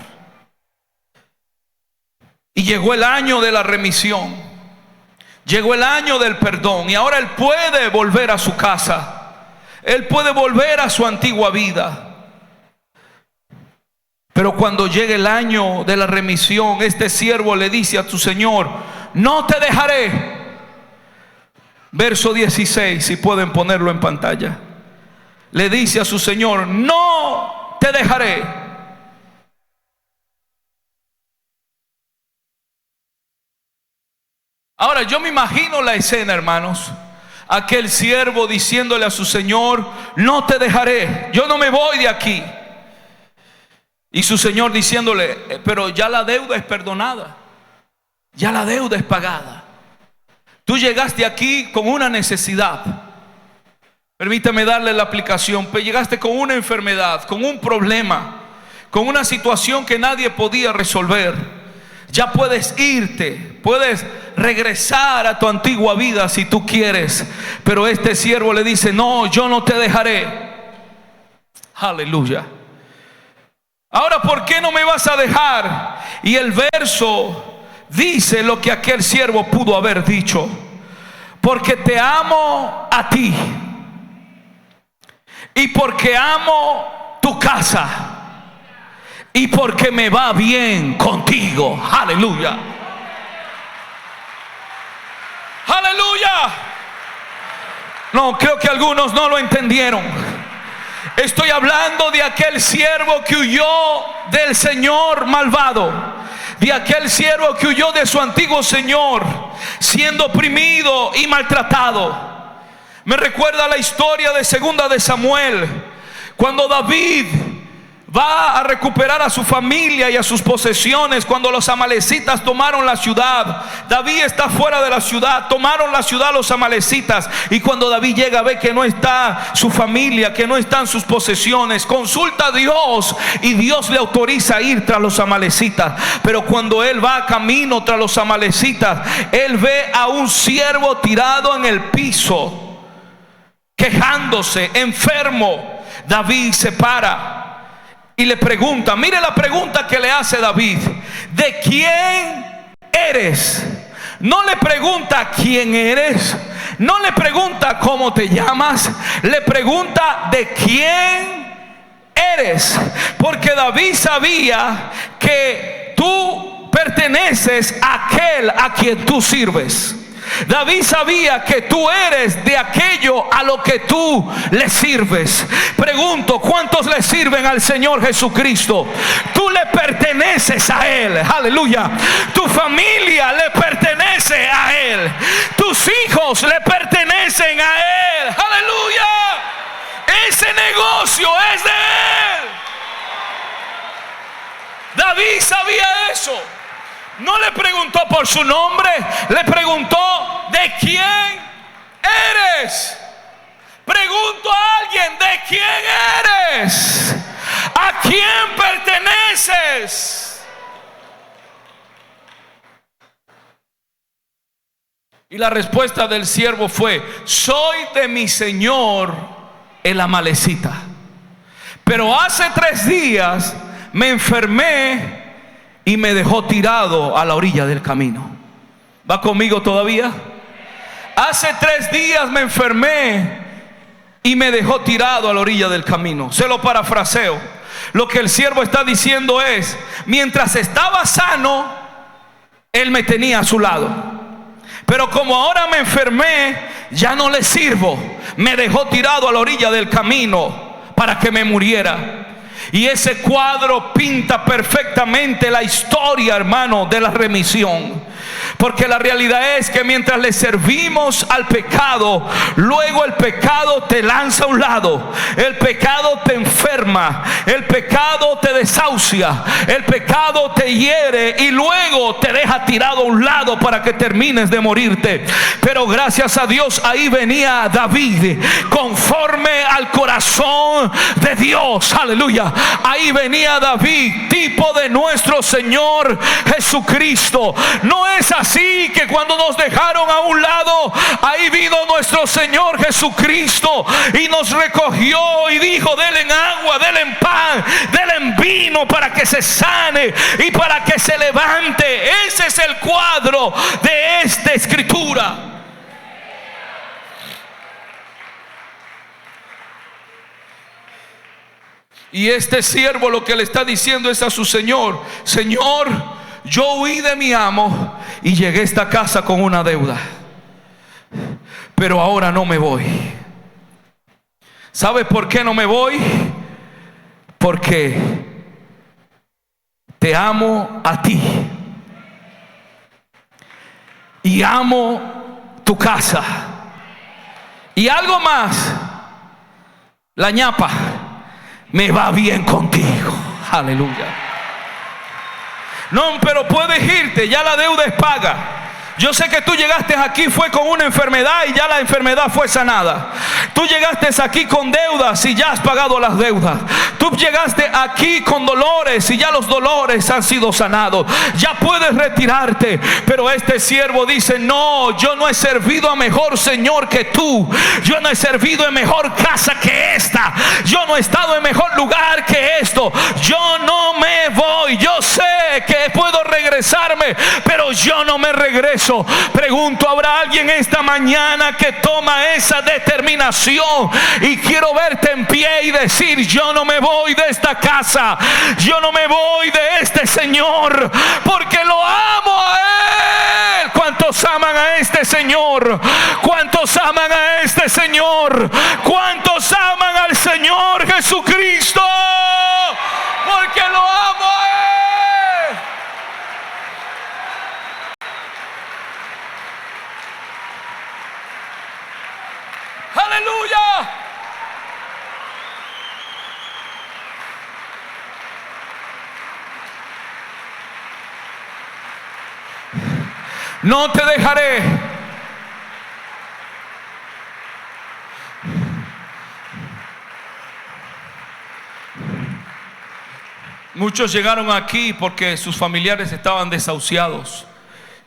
Y llegó el año de la remisión, llegó el año del perdón, y ahora él puede volver a su casa, él puede volver a su antigua vida. Pero cuando llegue el año de la remisión, este siervo le dice a su señor: no te dejaré. Verso 16, si pueden ponerlo en pantalla. Le dice a su señor: no te dejaré. Ahora yo me imagino la escena, hermanos. Aquel siervo diciéndole a su señor: no te dejaré, yo no me voy de aquí. Y su señor diciéndole: pero ya la deuda es perdonada, ya la deuda es pagada. Tú llegaste aquí con una necesidad. Permítame darle la aplicación. Pero llegaste con una enfermedad, con un problema, con una situación que nadie podía resolver. Ya puedes irte, puedes regresar a tu antigua vida si tú quieres. Pero este siervo le dice: no, yo no te dejaré. Aleluya. Ahora, ¿por qué no me vas a dejar? Y el verso dice lo que aquel siervo pudo haber dicho: porque te amo a ti, y porque amo tu casa, y porque me va bien contigo. Aleluya. Aleluya. No, creo que algunos no lo entendieron. Estoy hablando de aquel siervo que huyó del señor malvado, de aquel siervo que huyó de su antiguo señor, siendo oprimido y maltratado. Me recuerda la historia de 2 de Samuel, cuando David va a recuperar a su familia y a sus posesiones. Cuando los amalecitas tomaron la ciudad, David está fuera de la ciudad. Tomaron la ciudad los amalecitas, y cuando David llega, ve que no está su familia, que no están sus posesiones. Consulta a Dios y Dios le autoriza a ir tras los amalecitas. Pero cuando él va camino tras los amalecitas, él ve a un siervo tirado en el piso, quejándose, enfermo. David se para y le pregunta, mire la pregunta que le hace David: ¿de quién eres? No le pregunta quién eres, no le pregunta cómo te llamas, le pregunta de quién eres. Porque David sabía que tú perteneces a aquel a quien tú sirves. David sabía que tú eres de aquello a lo que tú le sirves. Pregunto, ¿cuántos le sirven al Señor Jesucristo? Tú le perteneces a Él. Aleluya. Tu familia le pertenece a Él. Tus hijos le pertenecen a Él. Aleluya. Ese negocio es de Él. David sabía eso. No le preguntó por su nombre, le preguntó: ¿de quién eres? Pregunto a alguien: ¿de quién eres? ¿A quién perteneces? Y la respuesta del siervo fue: soy de mi señor el amalecita, pero hace 3 días me enfermé y me dejó tirado a la orilla del camino. ¿Va conmigo todavía? Hace 3 días me enfermé y me dejó tirado a la orilla del camino. Se lo parafraseo. Lo que el siervo está diciendo es: mientras estaba sano, Él me tenía a su lado, pero como ahora me enfermé, ya no le sirvo. Me dejó tirado a la orilla del camino para que me muriera. Y ese cuadro pinta perfectamente la historia, hermano, de la remisión. Porque la realidad es que mientras le servimos al pecado, luego el pecado te lanza a un lado, el pecado te enferma, el pecado te desahucia, el pecado te hiere y luego te deja tirado a un lado para que termines de morirte. Pero gracias a Dios, ahí venía David conforme al corazón de Dios. Aleluya. Ahí venía David, tipo de nuestro Señor Jesucristo. No es así que cuando nos dejaron a un lado, ahí vino nuestro Señor Jesucristo y nos recogió y dijo: denle en agua, denle en pan, denle en vino para que se sane y para que se levante. Ese es el cuadro de esta escritura. Y este siervo lo que le está diciendo es a su señor: Señor, yo huí de mi amo y llegué a esta casa con una deuda, pero ahora no me voy. ¿Sabes por qué no me voy? Porque te amo a ti y amo tu casa. Y algo más, la ñapa, me va bien contigo. Aleluya. No, pero puedes irte, ya la deuda es paga. Yo sé que tú llegaste aquí fue con una enfermedad y ya la enfermedad fue sanada. Tú llegaste aquí con deudas y ya has pagado las deudas. Tú llegaste aquí con dolores y ya los dolores han sido sanados. Ya puedes retirarte. Pero este siervo dice: no, yo no he servido a mejor Señor que tú. Yo no he servido en mejor casa que esta. Yo no he estado en mejor lugar que esto. Yo no me voy. Yo sé que puedo regresarme, pero yo no me regreso. Pregunto, ¿habrá alguien esta mañana que toma esa determinación? Y quiero verte en pie y decir: yo no me voy de esta casa, yo no me voy de este Señor, porque lo amo a Él. ¿Cuántos aman a este Señor? ¿Cuántos aman a este Señor? ¿Cuántos aman al Señor Jesucristo? Porque lo amo a Él. Aleluya. No te dejaré. Muchos llegaron aquí porque sus familiares estaban desahuciados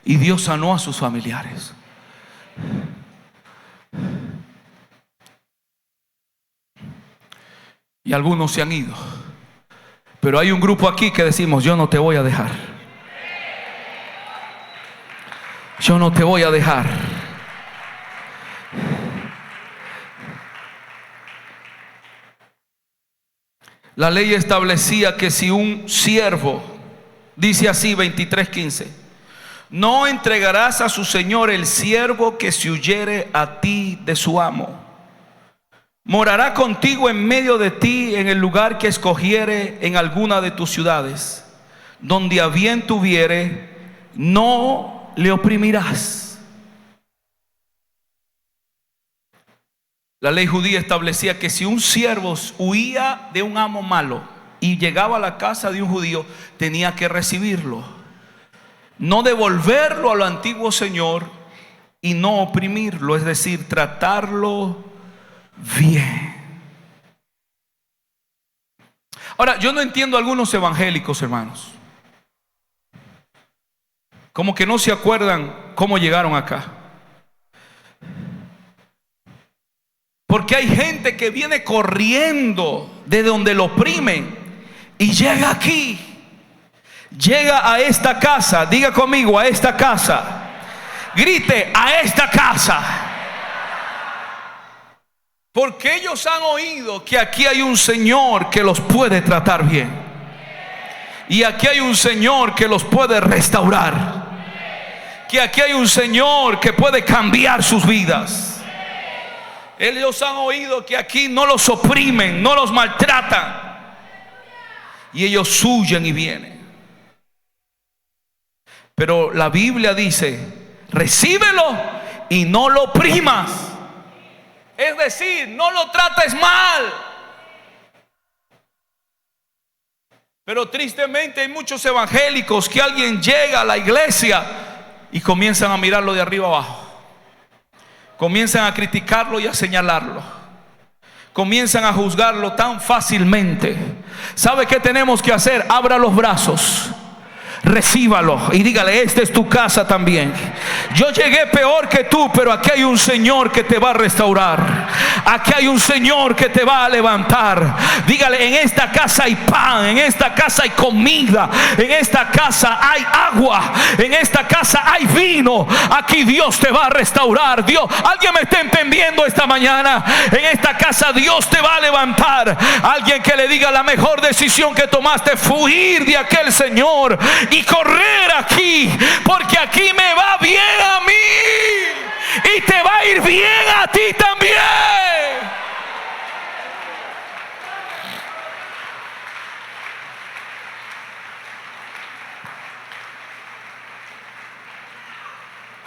y Dios sanó a sus familiares. Y algunos se han ido, pero hay un grupo aquí que decimos: yo no te voy a dejar. Yo no te voy a dejar. La ley establecía que si un siervo, dice así 23:15, No entregarás a su señor el siervo que se huyere a ti de su amo. Morará contigo en medio de ti en el lugar que escogiere en alguna de tus ciudades. Donde a bien tuviere, no le oprimirás. La ley judía establecía que si un siervo huía de un amo malo y llegaba a la casa de un judío, tenía que recibirlo, no devolverlo al antiguo señor y no oprimirlo, es decir, tratarlo bien. Ahora, yo no entiendo a algunos evangélicos, hermanos, como que no se acuerdan cómo llegaron acá. Porque hay gente que viene corriendo de donde lo oprimen y llega aquí, llega a esta casa. Diga conmigo, a esta casa. Grite, a esta casa. Porque ellos han oído que aquí hay un Señor que los puede tratar bien. Y aquí hay un Señor que los puede restaurar. Que aquí hay un Señor que puede cambiar sus vidas. Ellos han oído que aquí no los oprimen, no los maltratan. Y ellos huyen y vienen. Pero la Biblia dice, recíbelo y no lo oprimas. Es decir, no lo trates mal. Pero tristemente hay muchos evangélicos que alguien llega a la iglesia y comienzan a mirarlo de arriba abajo. Comienzan a criticarlo y a señalarlo. Comienzan a juzgarlo tan fácilmente. ¿Sabe qué tenemos que hacer? Abra los brazos, recíbalo y dígale, esta es tu casa también. Yo llegué peor que tú, pero aquí hay un Señor que te va a restaurar. Aquí hay un Señor que te va a levantar. Dígale, en esta casa hay pan, en esta casa hay comida, en esta casa hay agua, en esta casa hay vino. Aquí Dios te va a restaurar. Dios, alguien me está entendiendo esta mañana. En esta casa Dios te va a levantar. Alguien que le diga, la mejor decisión que tomaste fue huir de aquel Señor y correr aquí, porque aquí me va bien a mí y te va a ir bien a ti también.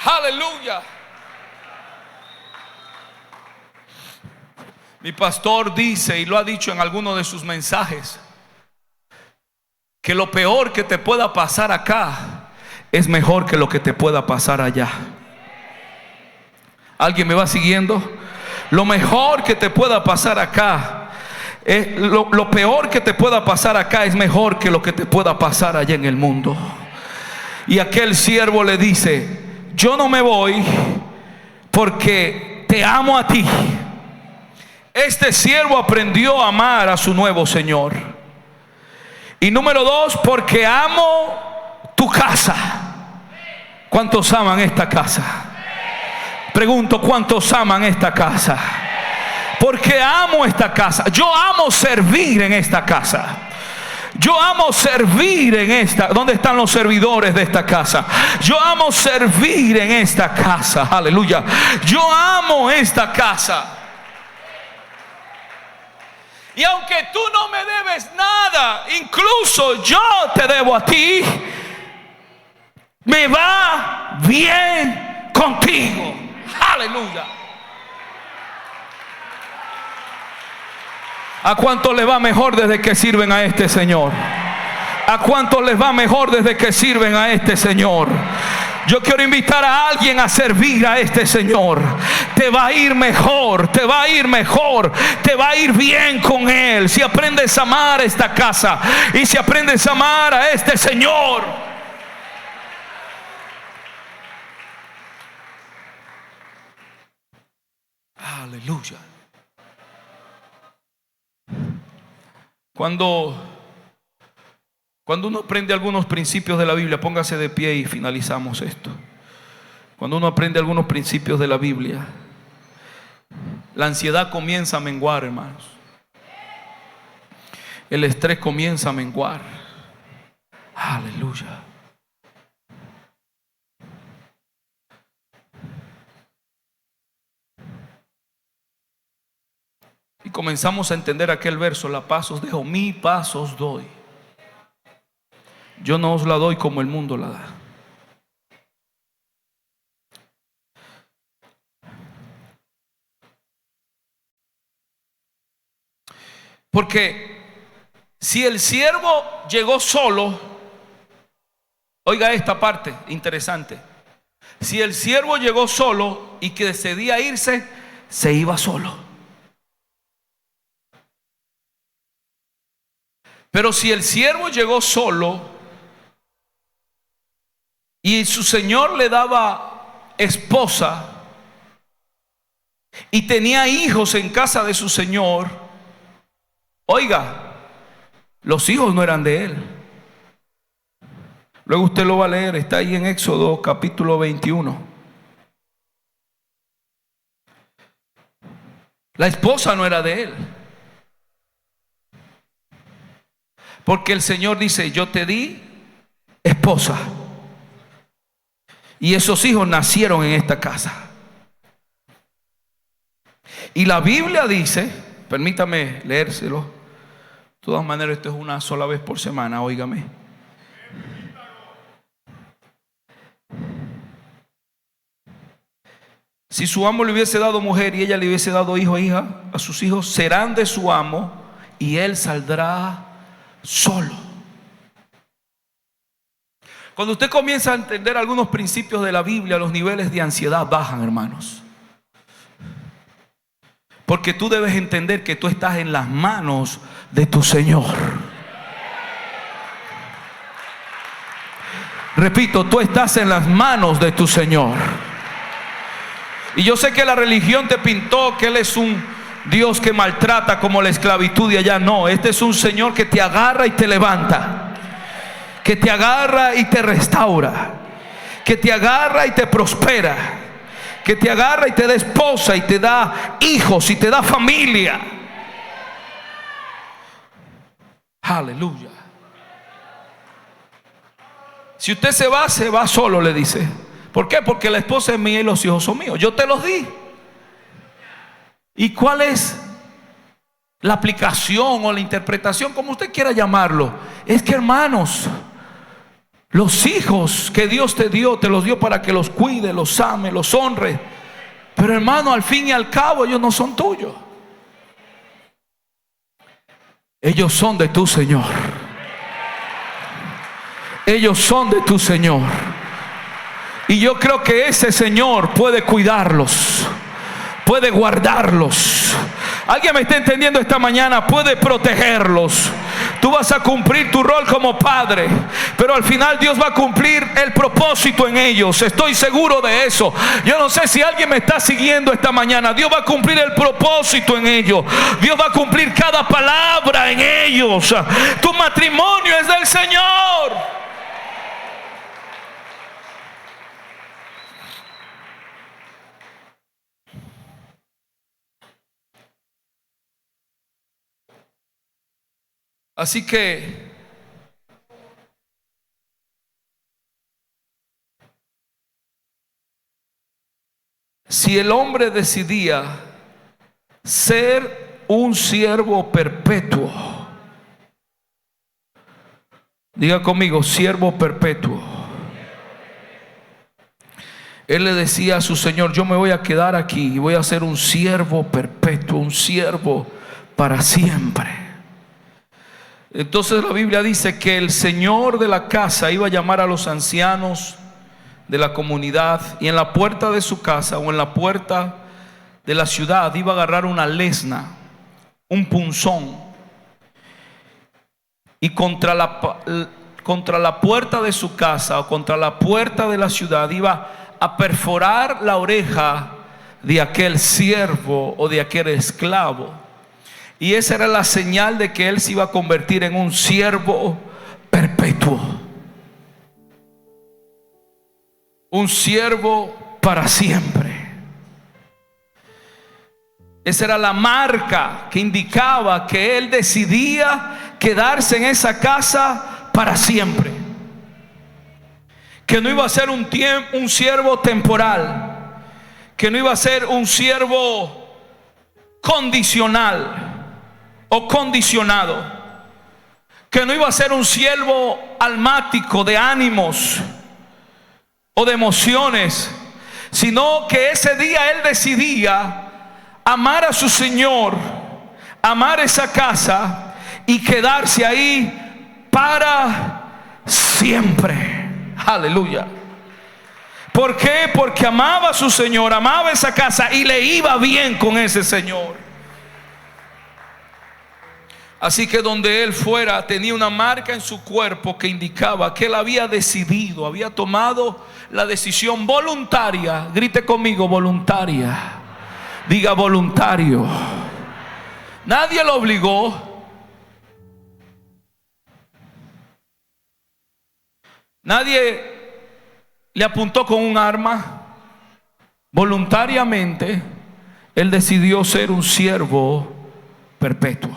Aleluya. Mi pastor dice, y lo ha dicho en alguno de sus mensajes, que lo peor que te pueda pasar acá es mejor que lo que te pueda pasar allá. ¿Alguien me va siguiendo? Lo mejor que te pueda pasar acá, lo peor que te pueda pasar acá es mejor que lo que te pueda pasar allá en el mundo. Y aquel siervo le dice, yo no me voy porque te amo a ti. Este siervo aprendió a amar a su nuevo Señor. Y número dos, porque amo tu casa. ¿Cuántos aman esta casa? Pregunto, ¿cuántos aman esta casa? Porque amo esta casa. Yo amo servir en esta casa. Yo amo servir en esta. ¿Dónde están los servidores de esta casa? Yo amo servir en esta casa. Aleluya. Yo amo esta casa. Y aunque tú no me debes nada, incluso yo te debo a ti, me va bien contigo. Aleluya. ¿A cuántos les va mejor desde que sirven a este Señor? ¿A cuántos les va mejor desde que sirven a este Señor? Yo quiero invitar a alguien a servir a este Señor. Te va a ir mejor, te va a ir mejor, te va a ir bien con Él. Si aprendes a amar esta casa y si aprendes a amar a este Señor. Aleluya. Cuando uno aprende algunos principios de la Biblia, póngase de pie y finalizamos esto. Cuando uno aprende algunos principios de la Biblia, la ansiedad comienza a menguar, hermanos. El estrés comienza a menguar. Aleluya. comenzamos a entender aquel verso: la paz os dejo, mi paz os doy. Yo no os la doy como el mundo la da. Porque si el siervo llegó solo, oiga esta parte interesante: si el siervo llegó solo y que decidía irse, se iba solo. Pero si el siervo llegó solo y su señor le daba esposa y tenía hijos en casa de su señor, oiga, los hijos no eran de él. Luego usted lo va a leer, está ahí en Éxodo capítulo 21. La esposa no era de él, porque el Señor dice: yo te di esposa, y esos hijos nacieron en esta casa. Y la Biblia dice, permítame leérselo, de todas maneras esto es una sola vez por semana, óigame. Si su amo le hubiese dado mujer y ella le hubiese dado hijo e hija, a sus hijos serán de su amo y él saldrá solo. Cuando usted comienza a entender algunos principios de la Biblia, los niveles de ansiedad bajan, hermanos. Porque tú debes entender que tú estás en las manos de tu Señor. Repito, tú estás en las manos de tu Señor. Y yo sé que la religión te pintó que Él es un Dios que maltrata como la esclavitud de allá. No, este es un Señor que te agarra y te levanta, que te agarra y te restaura, que te agarra y te prospera, que te agarra y te da esposa y te da hijos y te da familia. Aleluya. Si usted se va solo, le dice. ¿Por qué? Porque la esposa es mía y los hijos son míos. Yo te los di. ¿Y cuál es la aplicación o la interpretación, como usted quiera llamarlo? Es que, hermanos, los hijos que Dios te los dio para que los cuide, los ame, los honre. Pero, hermano, al fin y al cabo ellos no son tuyos. Ellos son de tu Señor. Ellos son de tu Señor. Y yo creo que ese Señor puede cuidarlos, puede guardarlos. ¿Alguien me está entendiendo esta mañana? Puede protegerlos. Tú vas a cumplir tu rol como padre, pero al final Dios va a cumplir el propósito en ellos. Estoy seguro de eso. Yo no sé si alguien me está siguiendo esta mañana. Dios va a cumplir el propósito en ellos. Dios va a cumplir cada palabra en ellos. Tu matrimonio es del Señor. Así que si el hombre decidía ser un siervo perpetuo, diga conmigo, siervo perpetuo. Él le decía a su Señor: yo me voy a quedar aquí y voy a ser un siervo perpetuo, un siervo para siempre. Entonces la Biblia dice que el señor de la casa iba a llamar a los ancianos de la comunidad, y en la puerta de su casa o en la puerta de la ciudad iba a agarrar una lesna, un punzón, y contra la puerta de su casa o contra la puerta de la ciudad iba a perforar la oreja de aquel siervo o de aquel esclavo. Y esa era la señal de que él se iba a convertir en un siervo perpetuo, un siervo para siempre. Esa era la marca que indicaba que él decidía quedarse en esa casa para siempre, que no iba a ser un siervo temporal, que no iba a ser un siervo condicional o condicionado, que no iba a ser un siervo almático de ánimos o de emociones, sino que ese día él decidía amar a su Señor, amar esa casa y quedarse ahí para siempre. Aleluya. ¿Por qué? Porque amaba a su Señor, amaba esa casa y le iba bien con ese Señor. Así que donde él fuera tenía una marca en su cuerpo que indicaba que él había decidido, había tomado la decisión voluntaria. Grite conmigo, voluntaria. Diga voluntario. Nadie lo obligó. Nadie le apuntó con un arma. Voluntariamente él decidió ser un siervo perpetuo.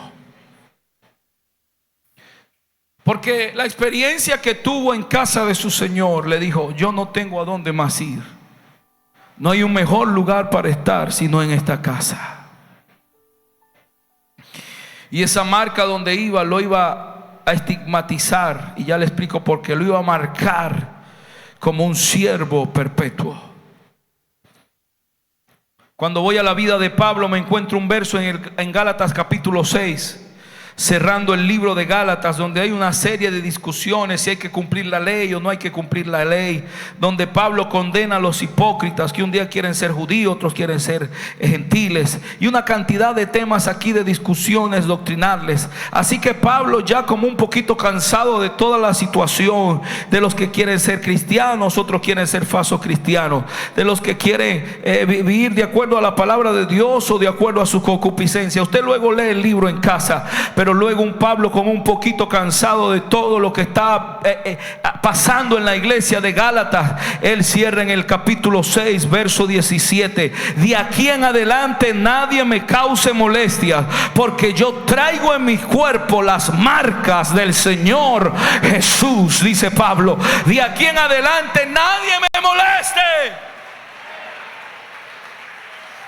Porque la experiencia que tuvo en casa de su Señor le dijo: yo no tengo a dónde más ir. No hay un mejor lugar para estar sino en esta casa. Y esa marca donde iba lo iba a estigmatizar, y ya le explico por qué. Lo iba a marcar como un siervo perpetuo. Cuando voy a la vida de Pablo me encuentro un verso en Gálatas capítulo 6, cerrando el libro de Gálatas, donde hay una serie de discusiones si hay que cumplir la ley o no hay que cumplir la ley, donde Pablo condena a los hipócritas que un día quieren ser judíos, otros quieren ser gentiles, y una cantidad de temas aquí de discusiones doctrinales. Así que Pablo, ya como un poquito cansado de toda la situación, de los que quieren ser cristianos, otros quieren ser falsos cristianos, de los que quieren vivir de acuerdo a la palabra de Dios o de acuerdo a su concupiscencia. Usted luego lee el libro en casa, pero luego un Pablo como un poquito cansado de todo lo que está pasando en la iglesia de Gálatas, él cierra en el capítulo 6 verso 17: de aquí en adelante nadie me cause molestia, porque yo traigo en mi cuerpo las marcas del Señor Jesús. Dice Pablo: de aquí en adelante nadie me moleste.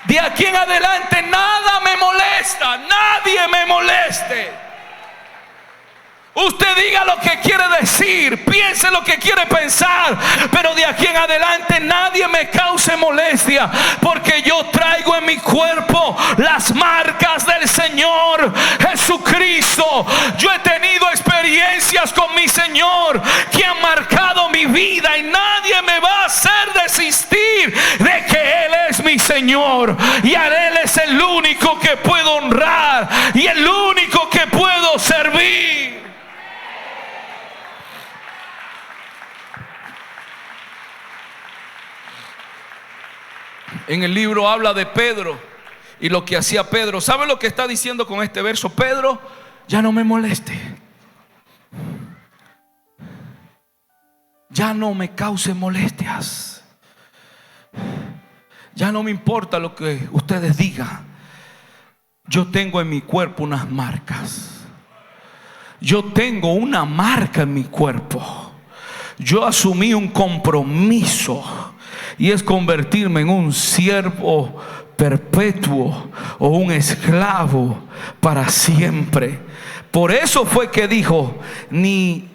De aquí en adelante nada me molesta, nadie me moleste. Usted diga lo que quiere decir, piense lo que quiere pensar, pero de aquí en adelante nadie me cause molestia, porque yo traigo en mi cuerpo las marcas del Señor Jesucristo. Yo he tenido experiencias con mi Señor que han marcado mi vida, y nadie me va a hacer desistir de que Él es mi Señor, y a Él es el único que puedo honrar y el único que puedo servir. En el libro habla de Pedro y lo que hacía Pedro. ¿Sabe lo que está diciendo con este verso? Pedro, ya no me moleste, ya no me cause molestias, ya no me importa lo que ustedes digan. Yo tengo en mi cuerpo unas marcas. Yo tengo una marca en mi cuerpo. Yo asumí un compromiso, y es convertirme en un siervo perpetuo o un esclavo para siempre. Por eso fue que dijo: ni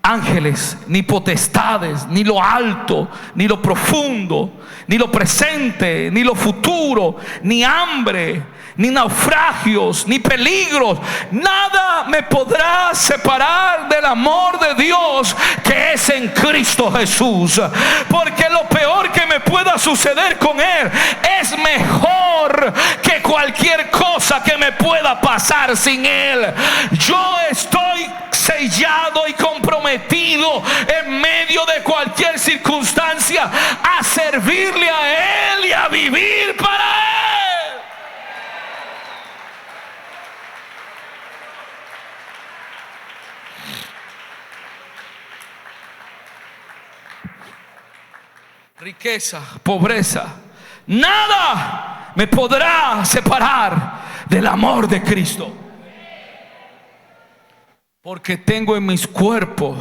ángeles, ni potestades, ni lo alto, ni lo profundo, ni lo presente, ni lo futuro, ni hambre, ni naufragios, ni peligros, nada me podrá separar del amor de Dios que es en Cristo Jesús. Porque lo peor que me pueda suceder con Él es mejor que cualquier cosa que me pueda pasar sin Él. Yo estoy sellado y comprometido en medio de cualquier circunstancia a servirle a Él y a vivir para Él. Riqueza, pobreza, nada me podrá separar del amor de Cristo, porque tengo en mis cuerpos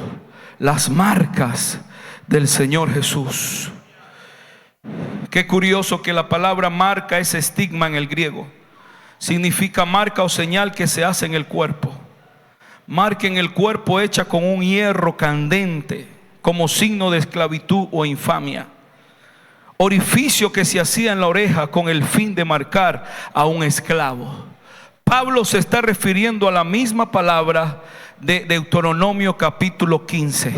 las marcas del Señor Jesús. Qué curioso que la palabra marca es estigma en el griego. significa marca o señal que se hace en el cuerpo. Marca en el cuerpo hecha con un hierro candente como signo de esclavitud o infamia. Orificio que se hacía en la oreja con el fin de marcar a un esclavo. Pablo se está refiriendo a la misma palabra de Deuteronomio capítulo 15.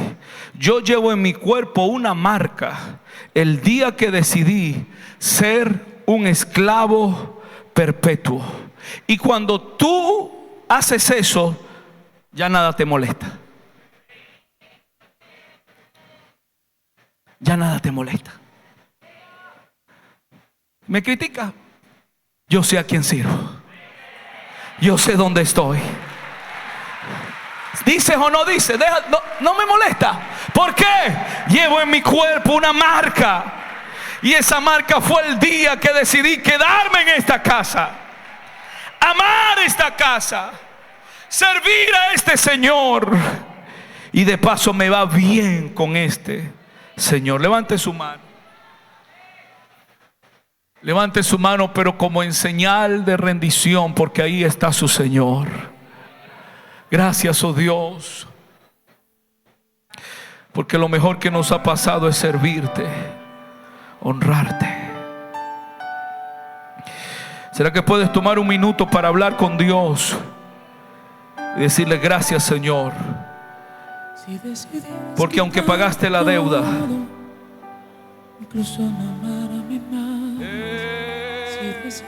Yo llevo en mi cuerpo una marca el día que decidí ser un esclavo perpetuo. Y cuando tú haces eso, ya nada te molesta. Ya nada te molesta. ¿Me critica? Yo sé a quién sirvo. Yo sé dónde estoy. ¿Dices o no dices? No me molesta. ¿Por qué? Llevo en mi cuerpo una marca. Y esa marca fue el día que decidí quedarme en esta casa, amar esta casa, servir a este Señor. Y de paso me va bien con este Señor. Levante su mano. Levante su mano, pero como en señal de rendición, porque ahí está su Señor. Gracias, oh Dios, porque lo mejor que nos ha pasado es servirte, honrarte. ¿Será que puedes tomar un minuto para hablar con Dios y decirle gracias, Señor? Porque aunque pagaste la deuda, incluso no amar a mi madre, si